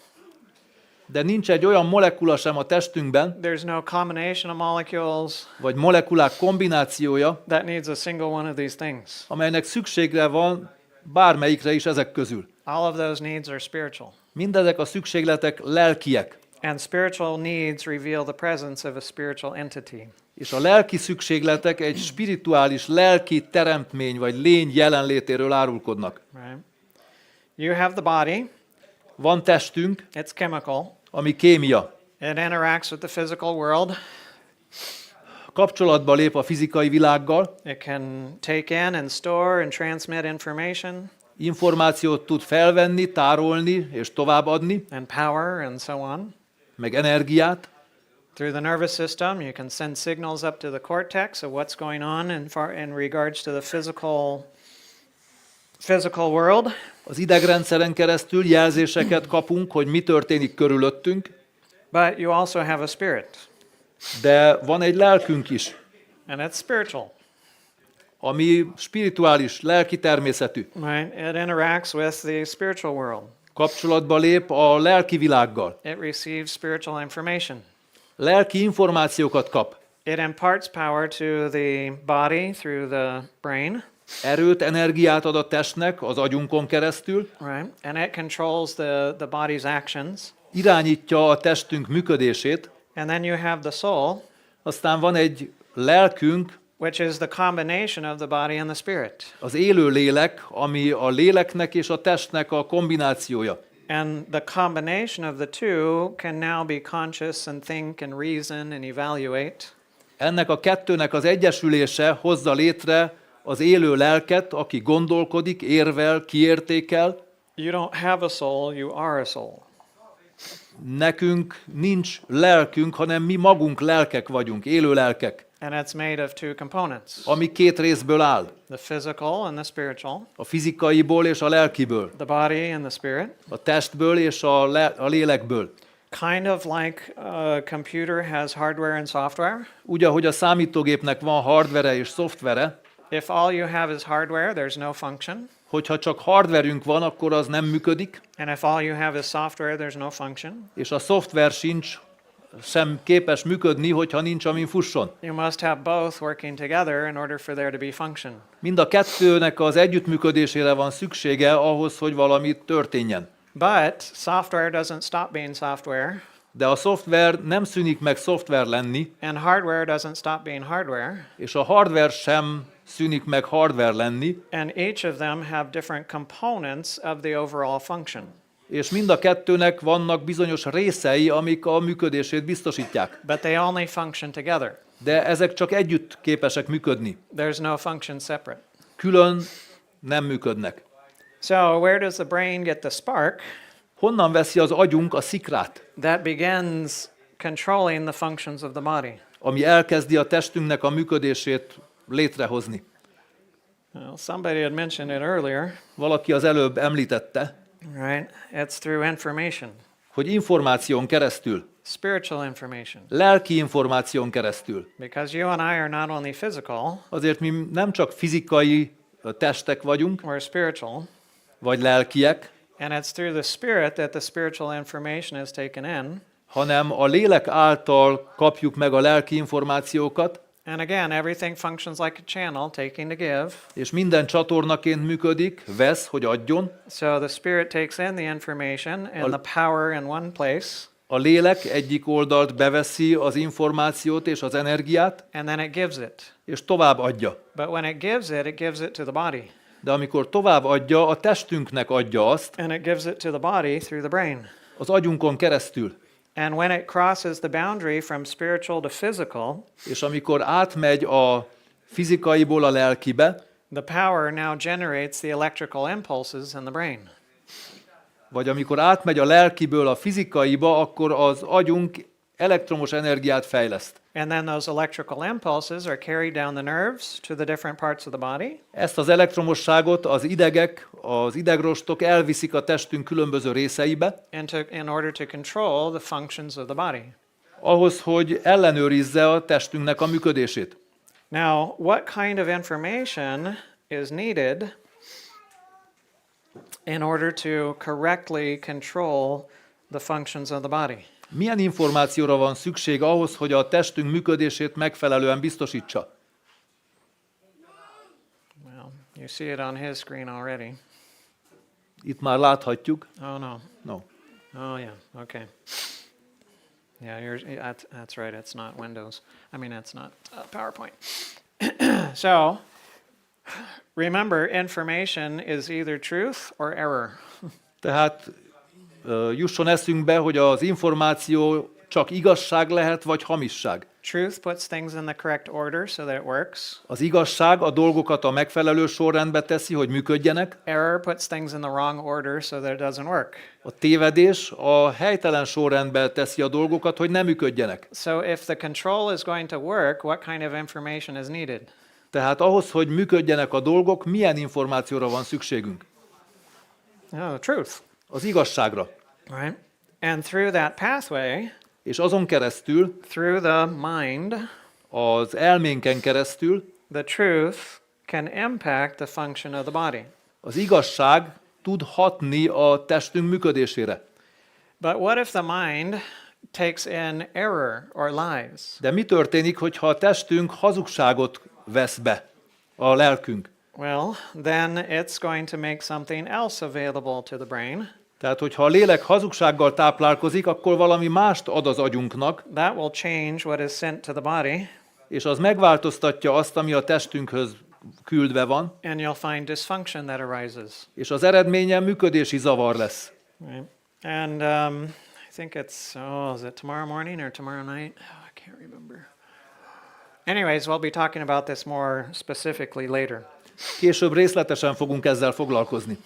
de nincs egy olyan molekula sem a testünkben, there's no combination of molecules vagy molekulák kombinációja, that needs a single one of these things. amelynek szükségre van bármelyikre is ezek közül. All of those needs are spiritual. Mindezek a szükségletek lelkiek, And spiritual needs reveal the presence of a spiritual entity. És a lelki szükségletek egy spirituális, lelki teremtmény vagy lény jelenlétéről árulkodnak. right? You have the body, Van testünk, it's chemical. ami kémia. It interacts with the physical world. Kapcsolatba lép a fizikai világgal, It can take in and store and transmit information információt tud felvenni, tárolni és továbbadni, and power and so on. meg energiát. Through the nervous system, you can send signals up to the cortex of what's going on in regards to the physical world. Az idegrendszeren keresztül jelzéseket kapunk, hogy mi történik körülöttünk, But you also have a spirit, de van egy lelkünk is, and it's spiritual. ami spirituális, lelki természetű. Right? It interacts with the spiritual world. Kapcsolatba lép a lelki világgal. It receives spiritual information. Lelki információkat kap. It imparts power to the body through the brain, Erőt, energiát ad a testnek az agyunkon keresztül, right? And it controls the body's actions. irányítja a testünk működését, And then you have the soul, aztán van egy lelkünk, which is the combination of the body and the spirit. az élő lélek, ami a léleknek és a testnek a kombinációja. And the combination of the two can now be conscious and think and reason and evaluate. Ennek a kettőnek az egyesülése hozza létre az élő lelket, aki gondolkodik, érvel, kiértékel. You don't have a soul, you are a soul. Nekünk nincs lelkünk, hanem mi magunk lelkek vagyunk, élő lelkek, And it's made of two components, ami két részből áll. the physical and the spiritual, A fizikaiból és a lelkiből, the body and the spirit. a testből és a lélekből. Kind of like a computer has hardware and software. Úgy, ahogy a számítógépnek van hardvere és szoftvere, If all you have is hardware, there's no function. hogyha csak hardverünk van, akkor az nem működik, And if all you have is software, there's no function. és a szoftver sincs sem képes működni, hogyha nincs, amin fusson. You must have both working together in order for there to be function. Mind a kettőnek az együttműködésére van szüksége ahhoz, hogy valami történjen. But software doesn't stop being software, De a szoftver nem szűnik meg szoftver lenni, and hardware doesn't stop being hardware, és a hardware sem szűnik meg hardware lenni, and each of them have different components of the overall function. és mind a kettőnek vannak bizonyos részei, amik a működését biztosítják. But they only function together. De ezek csak együtt képesek működni. There's no function separate. Külön nem működnek. So where does the brain get the spark Honnan veszi az agyunk a szikrát, that begins controlling the functions of the body? ami elkezdi a testünknek a működését létrehozni? Well, somebody had mentioned it earlier, Valaki az előbb említette, right? It's through information, hogy információn keresztül, spiritual information. lelki információn keresztül. Because you and I are not only physical, Azért mi nem csak fizikai testek vagyunk, we're spiritual, vagy lelkiek, and it's through the spirit that the spiritual information is taken in. hanem a lélek által kapjuk meg a lelki információkat, And again, everything functions like a channel, taking to give. és minden csatornaként működik, vesz, hogy adjon. So the spirit takes in the information and the power in one place, A lélek egyik oldalt beveszi az információt és az energiát, and then it gives it. és tovább adja. But when it gives it to the body. De amikor tovább adja, a testünknek adja azt, And it gives it to the body through the brain. az agyunkon keresztül. And when it crosses the boundary from spiritual to physical, És amikor átmegy a fizikaiból a lelkibe, the power now generates the electrical impulses in the brain. vagy amikor átmegy a lelkiből a fizikaiba, akkor az agyunk elektromos energiát fejleszt. And then those electrical impulses are carried down the nerves to the different parts of the body. Ezt az elektromosságot az idegek, az idegrostok elviszik a testünk különböző részeibe, In order to control the functions of the body. ahhoz, hogy ellenőrizze a testünknek a működését. Now, what kind of information is needed in order to correctly control the functions of the body? Milyen információra van szükség ahhoz, hogy a testünk működését megfelelően biztosítsa? Well, you see it on his screen already. Itt már láthatjuk. Oh, no. No. Oh, yeah. Okay. Yeah, that's right. It's not Windows. I mean, it's not PowerPoint. So, remember, information is either truth or error. Tehát jusson eszünkbe, hogy az információ csak igazság lehet, vagy hamisság. Truth puts things in the correct order so that it works. Az igazság a dolgokat a megfelelő sorrendbe teszi, hogy működjenek. Error puts things in the wrong order so that it doesn't work. A tévedés a helytelen sorrendbe teszi a dolgokat, hogy nem működjenek. So if the control is going to work, what kind of information is needed? Tehát ahhoz, hogy működjenek a dolgok, milyen információra van szükségünk? Oh, truth. Az igazságra. Right? And through that pathway, És azon keresztül, through the mind, az elménken keresztül the truth can impact the function of the body. az igazság tud hatni a testünk működésére. But what if the mind takes in error or lies? De mi történik, hogyha a testünk hazugságot vesz be, a lelkünk? Well, then it's going to make something else available to the brain. Tehát, hogyha a lélek hazugsággal táplálkozik, akkor valami mást ad az agyunknak, That will change what is sent to the body, és az megváltoztatja azt, ami a testünkhöz küldve van, and you'll find dysfunction that arises. és az eredménye működési zavar lesz. Right? And I think it's, is it tomorrow morning or tomorrow night? Oh, I can't remember. Anyways, we'll be talking about this more specifically later. Később részletesen fogunk ezzel foglalkozni.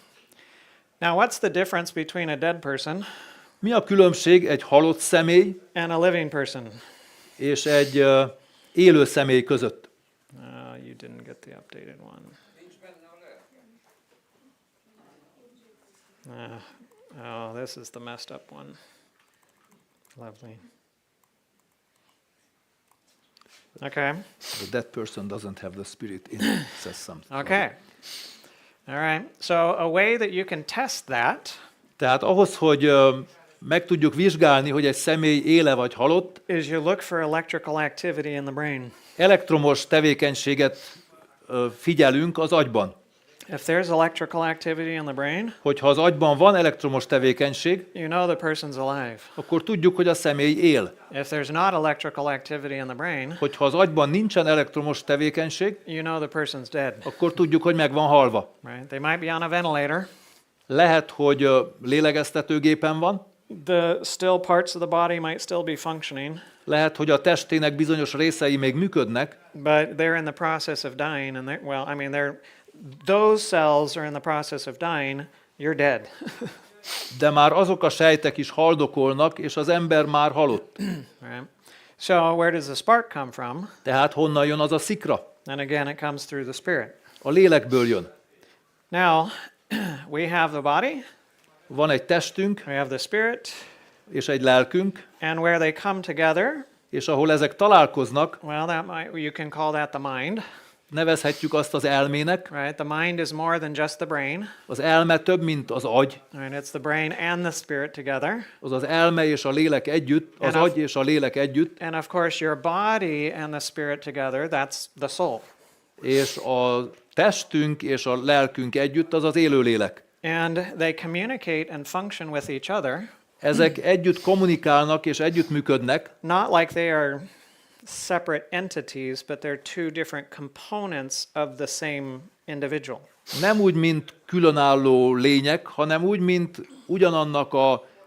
Now, what's the difference between a dead person Mi a különbség egy halott személy and a living person? és egy élő személy között? You didn't get the updated one. This is the messed up one. Lovely. Okay. The dead person doesn't have the spirit in it, says something. Okay. All right. So a way that you can test that Tehát ahhoz, hogy meg tudjuk vizsgálni, hogy egy személy éle vagy halott, is you look for electrical activity in the brain. elektromos tevékenységet figyelünk az agyban. If there's electrical activity in the brain, Hogyha az agyban van elektromos tevékenység, you know the person's alive. akkor tudjuk, hogy a személy él. If there's not electrical activity in the brain, Hogyha az agyban nincsen elektromos tevékenység, you know the person's dead. akkor tudjuk, hogy meg van halva. Right? They might be on a ventilator. Lehet, hogy lélegeztetőgépen van, The still parts of the body might still be functioning, lehet, hogy a testének bizonyos részei még működnek, but they're in the process of dying, and those cells are in the process of dying. You're dead. de már azok a sejtek is haldokolnak, és az ember már halott. Right? So where does the spark come from? Tehát honnan jön az a szikra? And again, it comes through the spirit. A lélekből jön. Now, we have the body, Van egy testünk, we have the spirit, és egy lelkünk, and where they come together, és ahol ezek találkoznak, well, you can call that the mind. nevezhetjük azt az elmének. Right? The mind is more than just the brain. Az elme több, mint az agy. Right? It's the brain and the spirit together. Az az elme és a lélek együtt, az agy és a lélek együtt, And of course, your body and the spirit together, that's the soul. és a testünk és a lelkünk együtt, az az élő lélek. And they communicate and function with each other, Ezek együtt kommunikálnak és együtt működnek, not like they are separate entities, but they're two different components of the same individual. nem úgy, mint különálló lények, hanem úgy, mint ugyanannak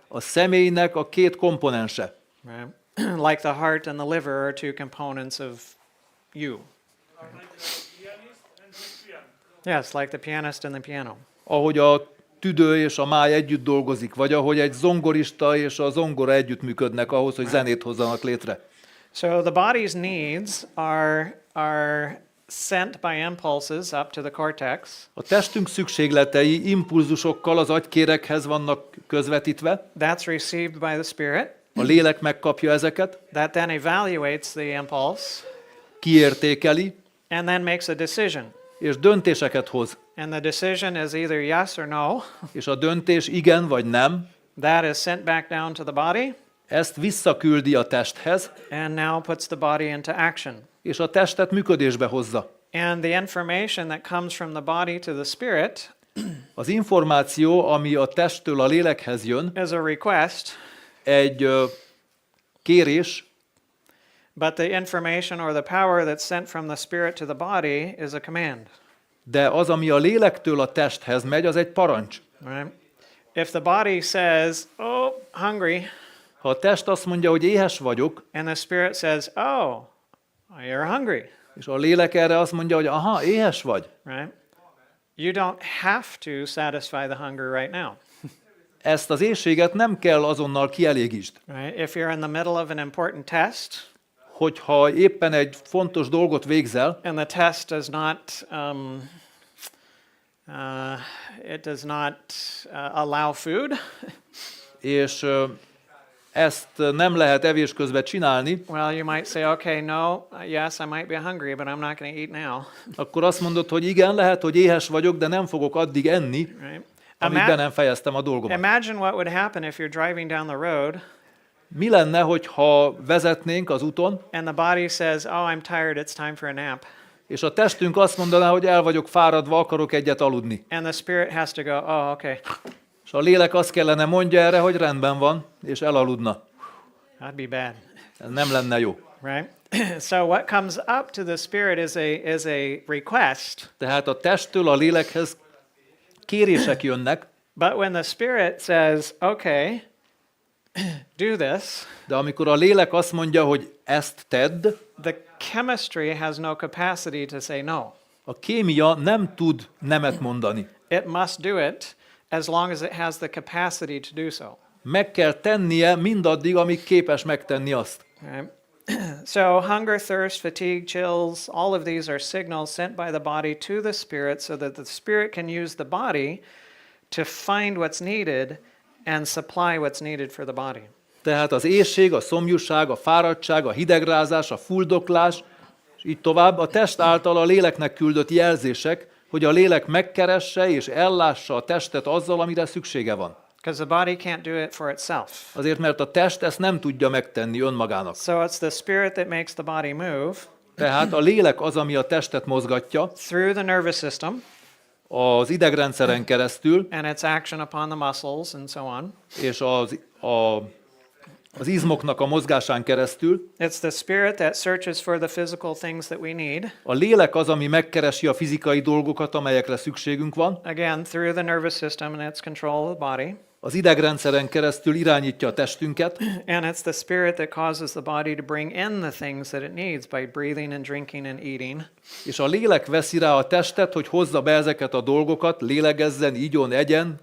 a személynek a két komponense. Right? Like the heart and the liver are two components of you. Yes, like the pianist and the piano. Ahogy a tüdő és a máj együtt dolgozik, vagy ahogy egy zongorista és a zongora együtt működnek ahhoz, hogy zenét hozzanak létre. So the body's needs are sent by impulses up to the cortex. A testünk szükségletei impulzusokkal az agykéreghez vannak közvetítve, That's received by the spirit. a lélek megkapja ezeket, That then evaluates the impulse kiértékeli, and then makes a decision. és döntéseket hoz. And the decision is either yes or no. És a döntés igen vagy nem, That is sent back down to the body ezt visszaküldi a testhez, and now puts the body into action. és a testet működésbe hozza. And the information that comes from the body to the spirit Az információ, ami a testtől a lélekhez jön, is a request, egy kérés, but the information or the power that's sent from the spirit to the body is a command. de az, ami a lélektől a testhez megy, az egy parancs. Right? If the body says, "Oh, hungry," Ha a test azt mondja, hogy éhes vagyok, and the spirit says, "Oh, you're hungry," és a lélek erre azt mondja, hogy aha, éhes vagy, right? You don't have to satisfy the hunger right now. ezt az éhséget nem kell azonnal kielégítsd. Right? If you're in the middle of an important test Hogyha éppen egy fontos dolgot végzel, and the test does not allow food, és ezt nem lehet evés közben csinálni, well, you might say, "Okay, no, yes, I might be hungry, but I'm not going to eat now." akkor azt mondod, hogy igen, lehet, hogy éhes vagyok, de nem fogok addig enni, Right? amíg be nem fejeztem a dolgomat. Imagine what would happen if you're driving down the road Mi lenne, hogyha vezetnénk az úton, and the body says, "Oh, I'm tired, it's time for a nap." és a testünk azt mondaná, hogy el vagyok fáradva, akarok egyet aludni. And the spirit has to go, "Oh, okay. És a lélek azt kellene mondja erre, hogy rendben van, és elaludna. That'd be bad." Ez nem lenne jó. Right? So what comes up to the spirit is a request, Tehát a testtől a lélekhez kérések jönnek, but when the spirit says, "Okay, do this," de amikor a lélek azt mondja, hogy ezt tedd, the chemistry has no capacity to say no. a kémia nem tud nemet mondani. It must do it as long as it has the capacity to do so. Meg kell tennie mindaddig, amíg képes megtenni azt. Right? So hunger, thirst, fatigue, chills, all of these are signals sent by the body to the spirit so that the spirit can use the body to find what's needed and supply what's needed for the body. Tehát az éhség, a szomjúság, a fáradtság, a hidegrázás, a fuldoklás, és így tovább a test által a léleknek küldött jelzések, hogy a lélek megkeresse és ellássa a testet azzal, amire szüksége van. Because the body can't do it for itself. Azért, mert a test ezt nem tudja megtenni önmagának. So it's the spirit that makes the body move Tehát a lélek az, ami a testet mozgatja, through the nervous system az idegrendszeren keresztül, and its action upon the muscles and so on. és az izmoknak a mozgásán keresztül. It's the spirit that searches for the physical things that we need. A lélek az, ami megkeresi a fizikai dolgokat, amelyekre szükségünk van. Again, through the nervous system and its control of the body. Az idegrendszeren keresztül irányítja a testünket, And it's the spirit that causes the body to bring in the things that it needs by breathing and drinking and eating. és a lélek veszi rá a testet, hogy hozza be ezeket a dolgokat, lélegezzen, igyon, egyen.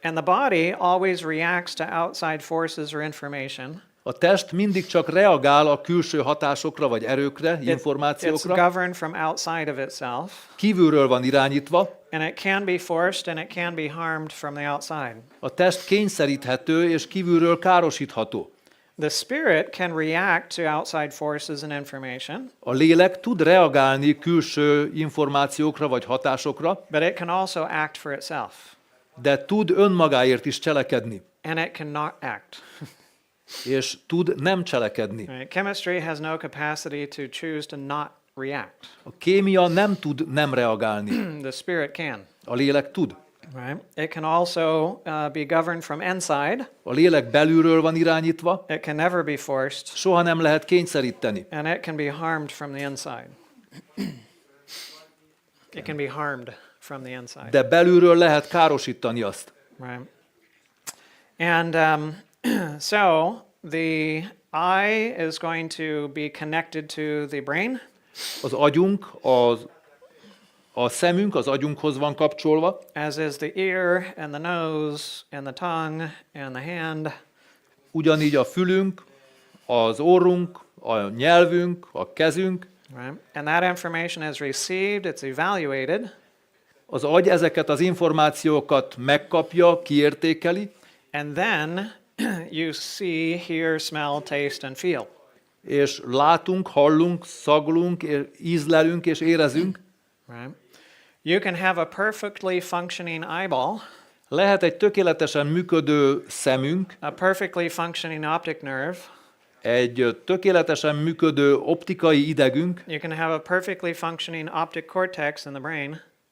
And the body always reacts to outside forces or information. A test mindig csak reagál a külső hatásokra vagy erőkre, It's információkra. governed from outside of itself, Kívülről van irányítva. and it can be forced and it can be harmed from the outside. A test kényszeríthető és kívülről károsítható. The spirit can react to outside forces and information, A lélek tud reagálni külső információkra vagy hatásokra, but it can also act for itself, de tud önmagáért is cselekedni, and it cannot act. és tud nem cselekedni. Right? Chemistry has no capacity to choose to not react. A kémia nem tud nem reagálni, The spirit can. a lélek tud. Right? It can also be governed from inside. A lélek belülről van irányítva, It can never be forced, soha nem lehet kényszeríteni. and it can be harmed from the inside. It can be harmed from the inside. De belülről lehet károsítani azt. Right. And so the eye is going to be connected to the brain. Az agyunk, a szemünk az agyunkhoz van kapcsolva, As is the ear and the nose and the tongue and the hand. ugyanígy a fülünk, az orrunk, a nyelvünk, a kezünk. Right? And that information is received, it's evaluated, Az agy ezeket az információkat megkapja, kiértékeli, and then you see, hear, smell, taste, and feel. és látunk, hallunk, szaglunk, ízlelünk és érezünk. Right? You can have a perfectly functioning eyeball, Lehet egy tökéletesen működő szemünk, a perfectly functioning optic nerve. egy tökéletesen működő optikai idegünk, You can have a perfectly functioning optic cortex in the brain.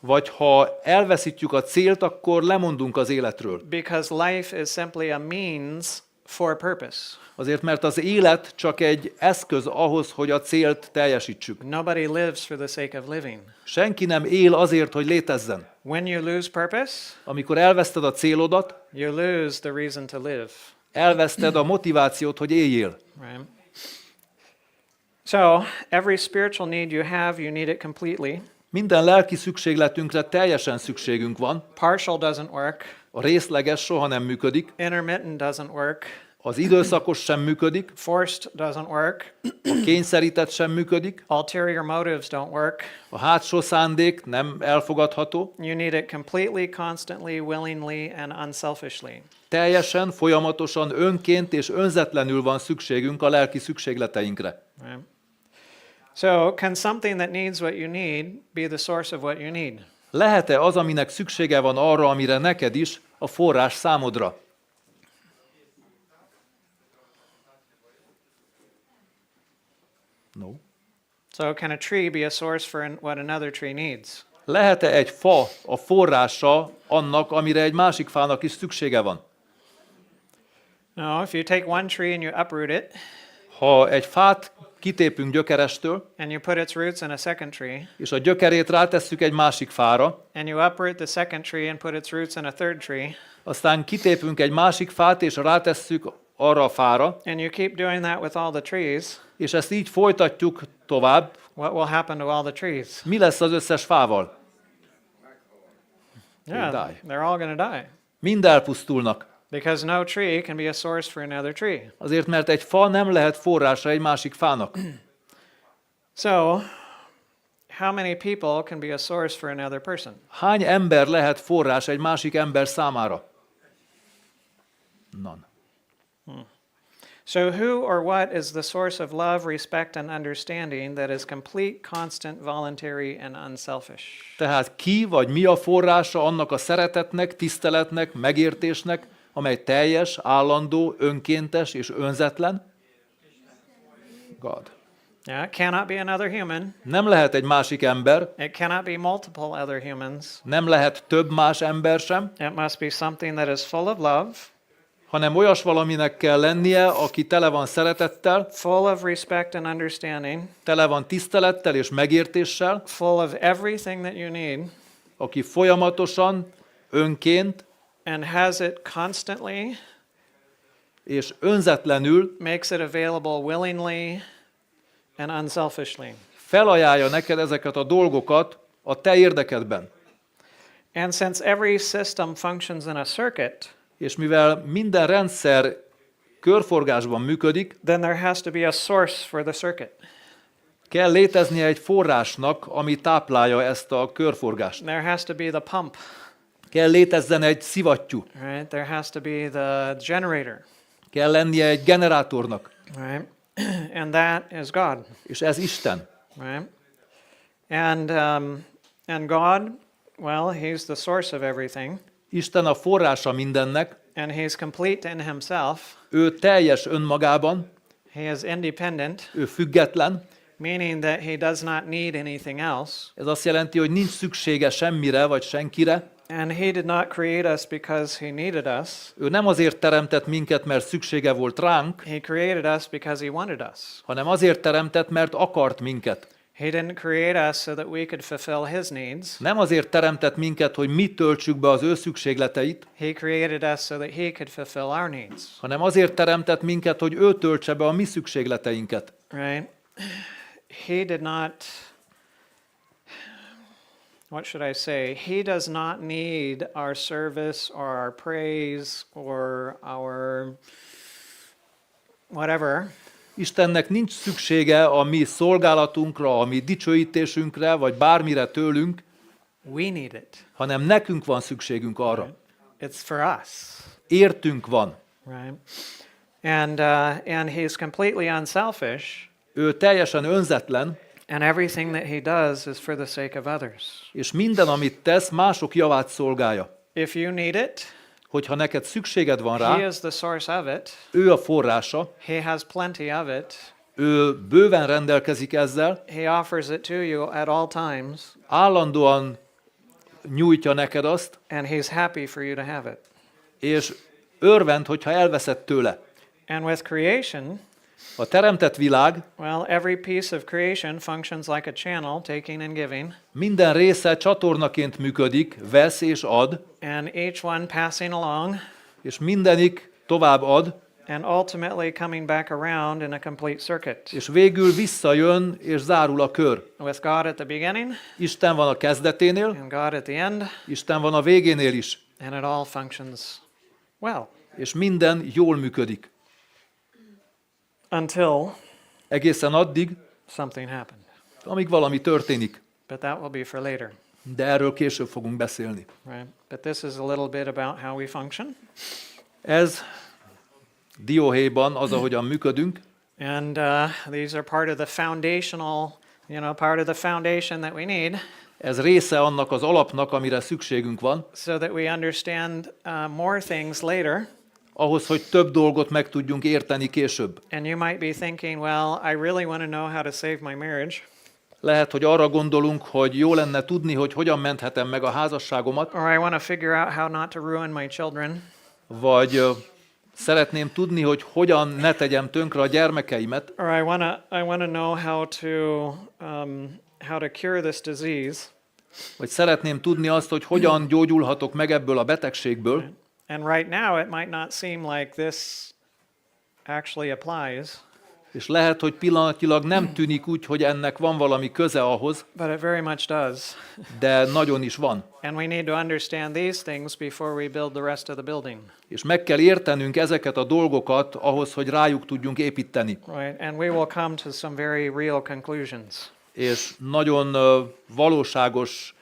vagy ha elveszítjük a célt, akkor lemondunk az életről. Because life is simply a means for purpose. Azért, mert az élet csak egy eszköz ahhoz, hogy a célt teljesítsük. Nobody lives for the sake of living. Senki nem él azért, hogy létezzen. When you lose purpose, Amikor elveszted a célodat, you lose the reason to live. elveszted a motivációt, hogy éljél. Right? So, every spiritual need you have, you need it completely. Minden lelki szükségletünkre teljesen szükségünk van. Partial doesn't work. A részleges soha nem működik. Intermittent doesn't work. Az időszakos sem működik. Forced doesn't work. A kényszerített sem működik. Ulterior motives don't work. A hátsó szándék nem elfogadható. You need it completely, constantly, willingly, and unselfishly. Teljesen, folyamatosan, önként és önzetlenül van szükségünk a lelki szükségleteinkre. Right? So, can something that needs what you need be the source of what you need? Lehet-e az, aminek szüksége van arra, amire neked is, a forrás számodra? No. So, can a tree be a source for what another tree needs? Lehet-e egy fa a forrása annak, amire egy másik fának is szüksége van? No, if you take one tree and you uproot it, Ha egy fát kitépünk gyökerestől, and you put its roots in a second tree, és a gyökerét rátesszük egy másik fára, and you uproot the second tree and put its roots in a third tree, aztán kitépünk egy másik fát, és rátesszük arra a fára, and you keep doing that with all the trees, és ezt így folytatjuk tovább, what will happen to all the trees? mi lesz az összes fával? Yeah, die. they're all going to die. Mind elpusztulnak. Because no tree can be a source for another tree. Azért, mert egy fa nem lehet forrása egy másik fának. So, how many people can be a source for another person? Hány ember lehet forrás egy másik ember számára? None. So, who or what is the source of love, respect, and understanding that is complete, constant, voluntary, and unselfish? Tehát ki vagy mi a forrása annak a szeretetnek, tiszteletnek, megértésnek, amely teljes, állandó, önkéntes és önzetlen? God. Yeah, it cannot be another human. Nem lehet egy másik ember, It cannot be multiple other humans. nem lehet több más ember sem, It must be something that is full of love, hanem olyas valaminek kell lennie, aki tele van szeretettel, full of respect and understanding, tele van tisztelettel és megértéssel, full of everything that you need, aki folyamatosan, önként and has it constantly, és önzetlenül makes it available willingly and unselfishly. felajánlja neked ezeket a dolgokat a te érdekedben. And since every system functions in a circuit, És mivel minden rendszer körforgásban működik, then there has to be a source for the circuit. kell léteznie egy forrásnak, ami táplálja ezt a körforgást. There has to be the pump, Kell létezzen egy szivattyú, right? There has to be the generator, kell lennie egy generátornak, right? And that is God, és ez Isten. right? And God, well, He's the source of everything, Isten a forrása mindennek, and He's complete in Himself. ő teljes önmagában, He is independent, ő független. meaning that He does not need anything else. Ez azt jelenti, hogy nincs szüksége semmire vagy senkire. And He did not create us because He needed us. Ő nem azért teremtett minket, mert szüksége volt ránk, He created us because He wanted us. hanem azért teremtett, mert akart minket. He didn't create us so that we could fulfill His needs. Nem azért teremtett minket, hogy mi töltsük be az ő szükségleteit, He created us so that He could fulfill our needs. hanem azért teremtett minket, hogy ő töltse be a mi szükségleteinket. Right? He did not, what should I say? He does not need our service or our praise or our whatever. Istennek nincs szüksége a mi szolgálatunkra, a mi dicsőítésünkre, vagy bármire tőlünk, We need it. hanem nekünk van szükségünk arra. It's for us. Értünk van. Right? And He's completely unselfish, Ő teljesen önzetlen, and everything that He does is for the sake of others. és minden, amit tesz, mások javát szolgálja. If you need it, Hogyha neked szükséged van He rá, is the source of it. ő a forrása, He has plenty of it. ő bőven rendelkezik ezzel, He offers it to you at all times. állandóan nyújtja neked azt, and He's happy for you to have it. és örvend, hogyha elveszed tőle. And with creation, A teremtett világ well, every piece of creation functions like a channel, taking and giving, minden része csatornaként működik, vesz és ad, and each one passing along, és mindenik tovább ad, and ultimately coming back around in a complete circuit. és végül visszajön, és zárul a kör. With God at the beginning, Isten van a kezdeténél, and God at the end, Isten van a végénél is, and it all functions well. és minden jól működik. Until Egészen addig, something happened. amíg valami történik. But that will be for later, De erről később fogunk beszélni. right? But this is a little bit about how we function. Ez dióhéjban az, ahogyan működünk, And these are part of the foundational, part of the foundation that we need ez része annak az alapnak, amire szükségünk van, so that we understand more things later. ahhoz, hogy több dolgot meg tudjunk érteni később. And you might be thinking, well, I really want to know how to save my marriage. Lehet, hogy arra gondolunk, hogy jó lenne tudni, hogy hogyan menthetem meg a házasságomat, Or I want to figure out how not to ruin my children. vagy szeretném tudni, hogy hogyan ne tegyem tönkre a gyermekeimet, Or I want to know how to cure this disease. vagy szeretném tudni azt, hogy hogyan gyógyulhatok meg ebből a betegségből, And right now it might not seem like this actually applies, és lehet, hogy pillanatilag nem tűnik úgy, hogy ennek van valami köze ahhoz, but it very much does. de nagyon is van. And we need to understand these things before we build the rest of the building. És meg kell értenünk ezeket a dolgokat ahhoz, hogy rájuk tudjunk építeni. Right? And we will come to some very real conclusions. És nagyon valóságos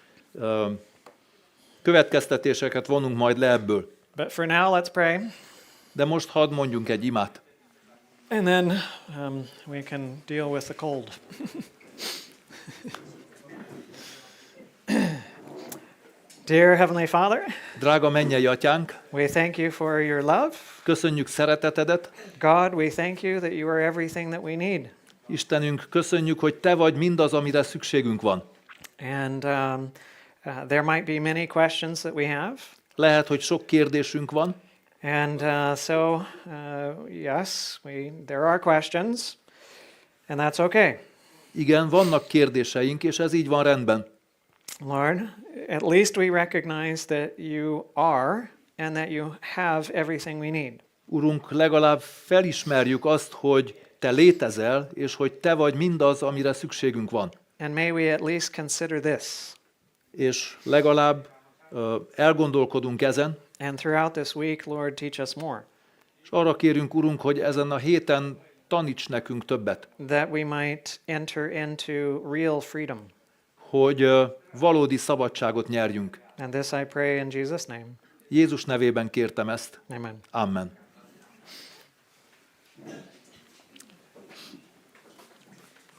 következtetéseket vonunk majd le ebből. But for now, let's pray. De most hadd mondjunk egy imát. And then we can deal with the cold. Dear Heavenly Father, Drága mennyei atyánk, we thank you for your love. köszönjük szeretetedet. God, we thank you that you are everything that we need. Istenünk, köszönjük, hogy te vagy mindaz, amire szükségünk van. And there might be many questions that we have. Lehet, hogy sok kérdésünk van, And yes, there are questions, and that's okay. igen, vannak kérdéseink, és ez így van rendben. Lord, at least we recognize that you are and that you have everything we need. Urunk, legalább felismerjük azt, hogy te létezel, és hogy te vagy mindaz, amire szükségünk van. And may we at least consider this. És legalább elgondolkodunk ezen, And throughout this week, Lord, teach us more, és arra kérünk, Urunk, hogy ezen a héten taníts nekünk többet, that we might enter into real freedom. hogy valódi szabadságot nyerjünk. And this I pray in Jesus' name. Jézus nevében kértem ezt. Amen. Amen.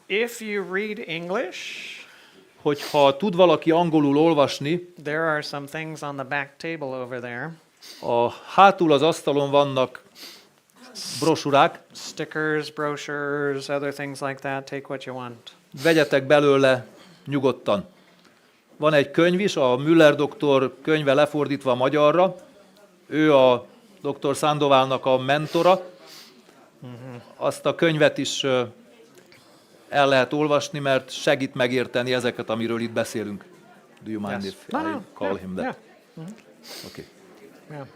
If you read English, Hogyha tud valaki angolul olvasni, there are some things on the back table over there. hátul az asztalon vannak brosurák, Stickers, brochures, other things like that. Take what you want. vegyetek belőle nyugodtan. Van egy könyv is, a Müller doktor könyve lefordítva magyarra. Ő a dr. Sandovalnak a mentora. Azt a könyvet is el lehet olvasni, mert segít megérteni ezeket, amiről itt beszélünk. Do you mind Yes. if No, I no. call Yeah, him that? yeah. Okay. Yeah.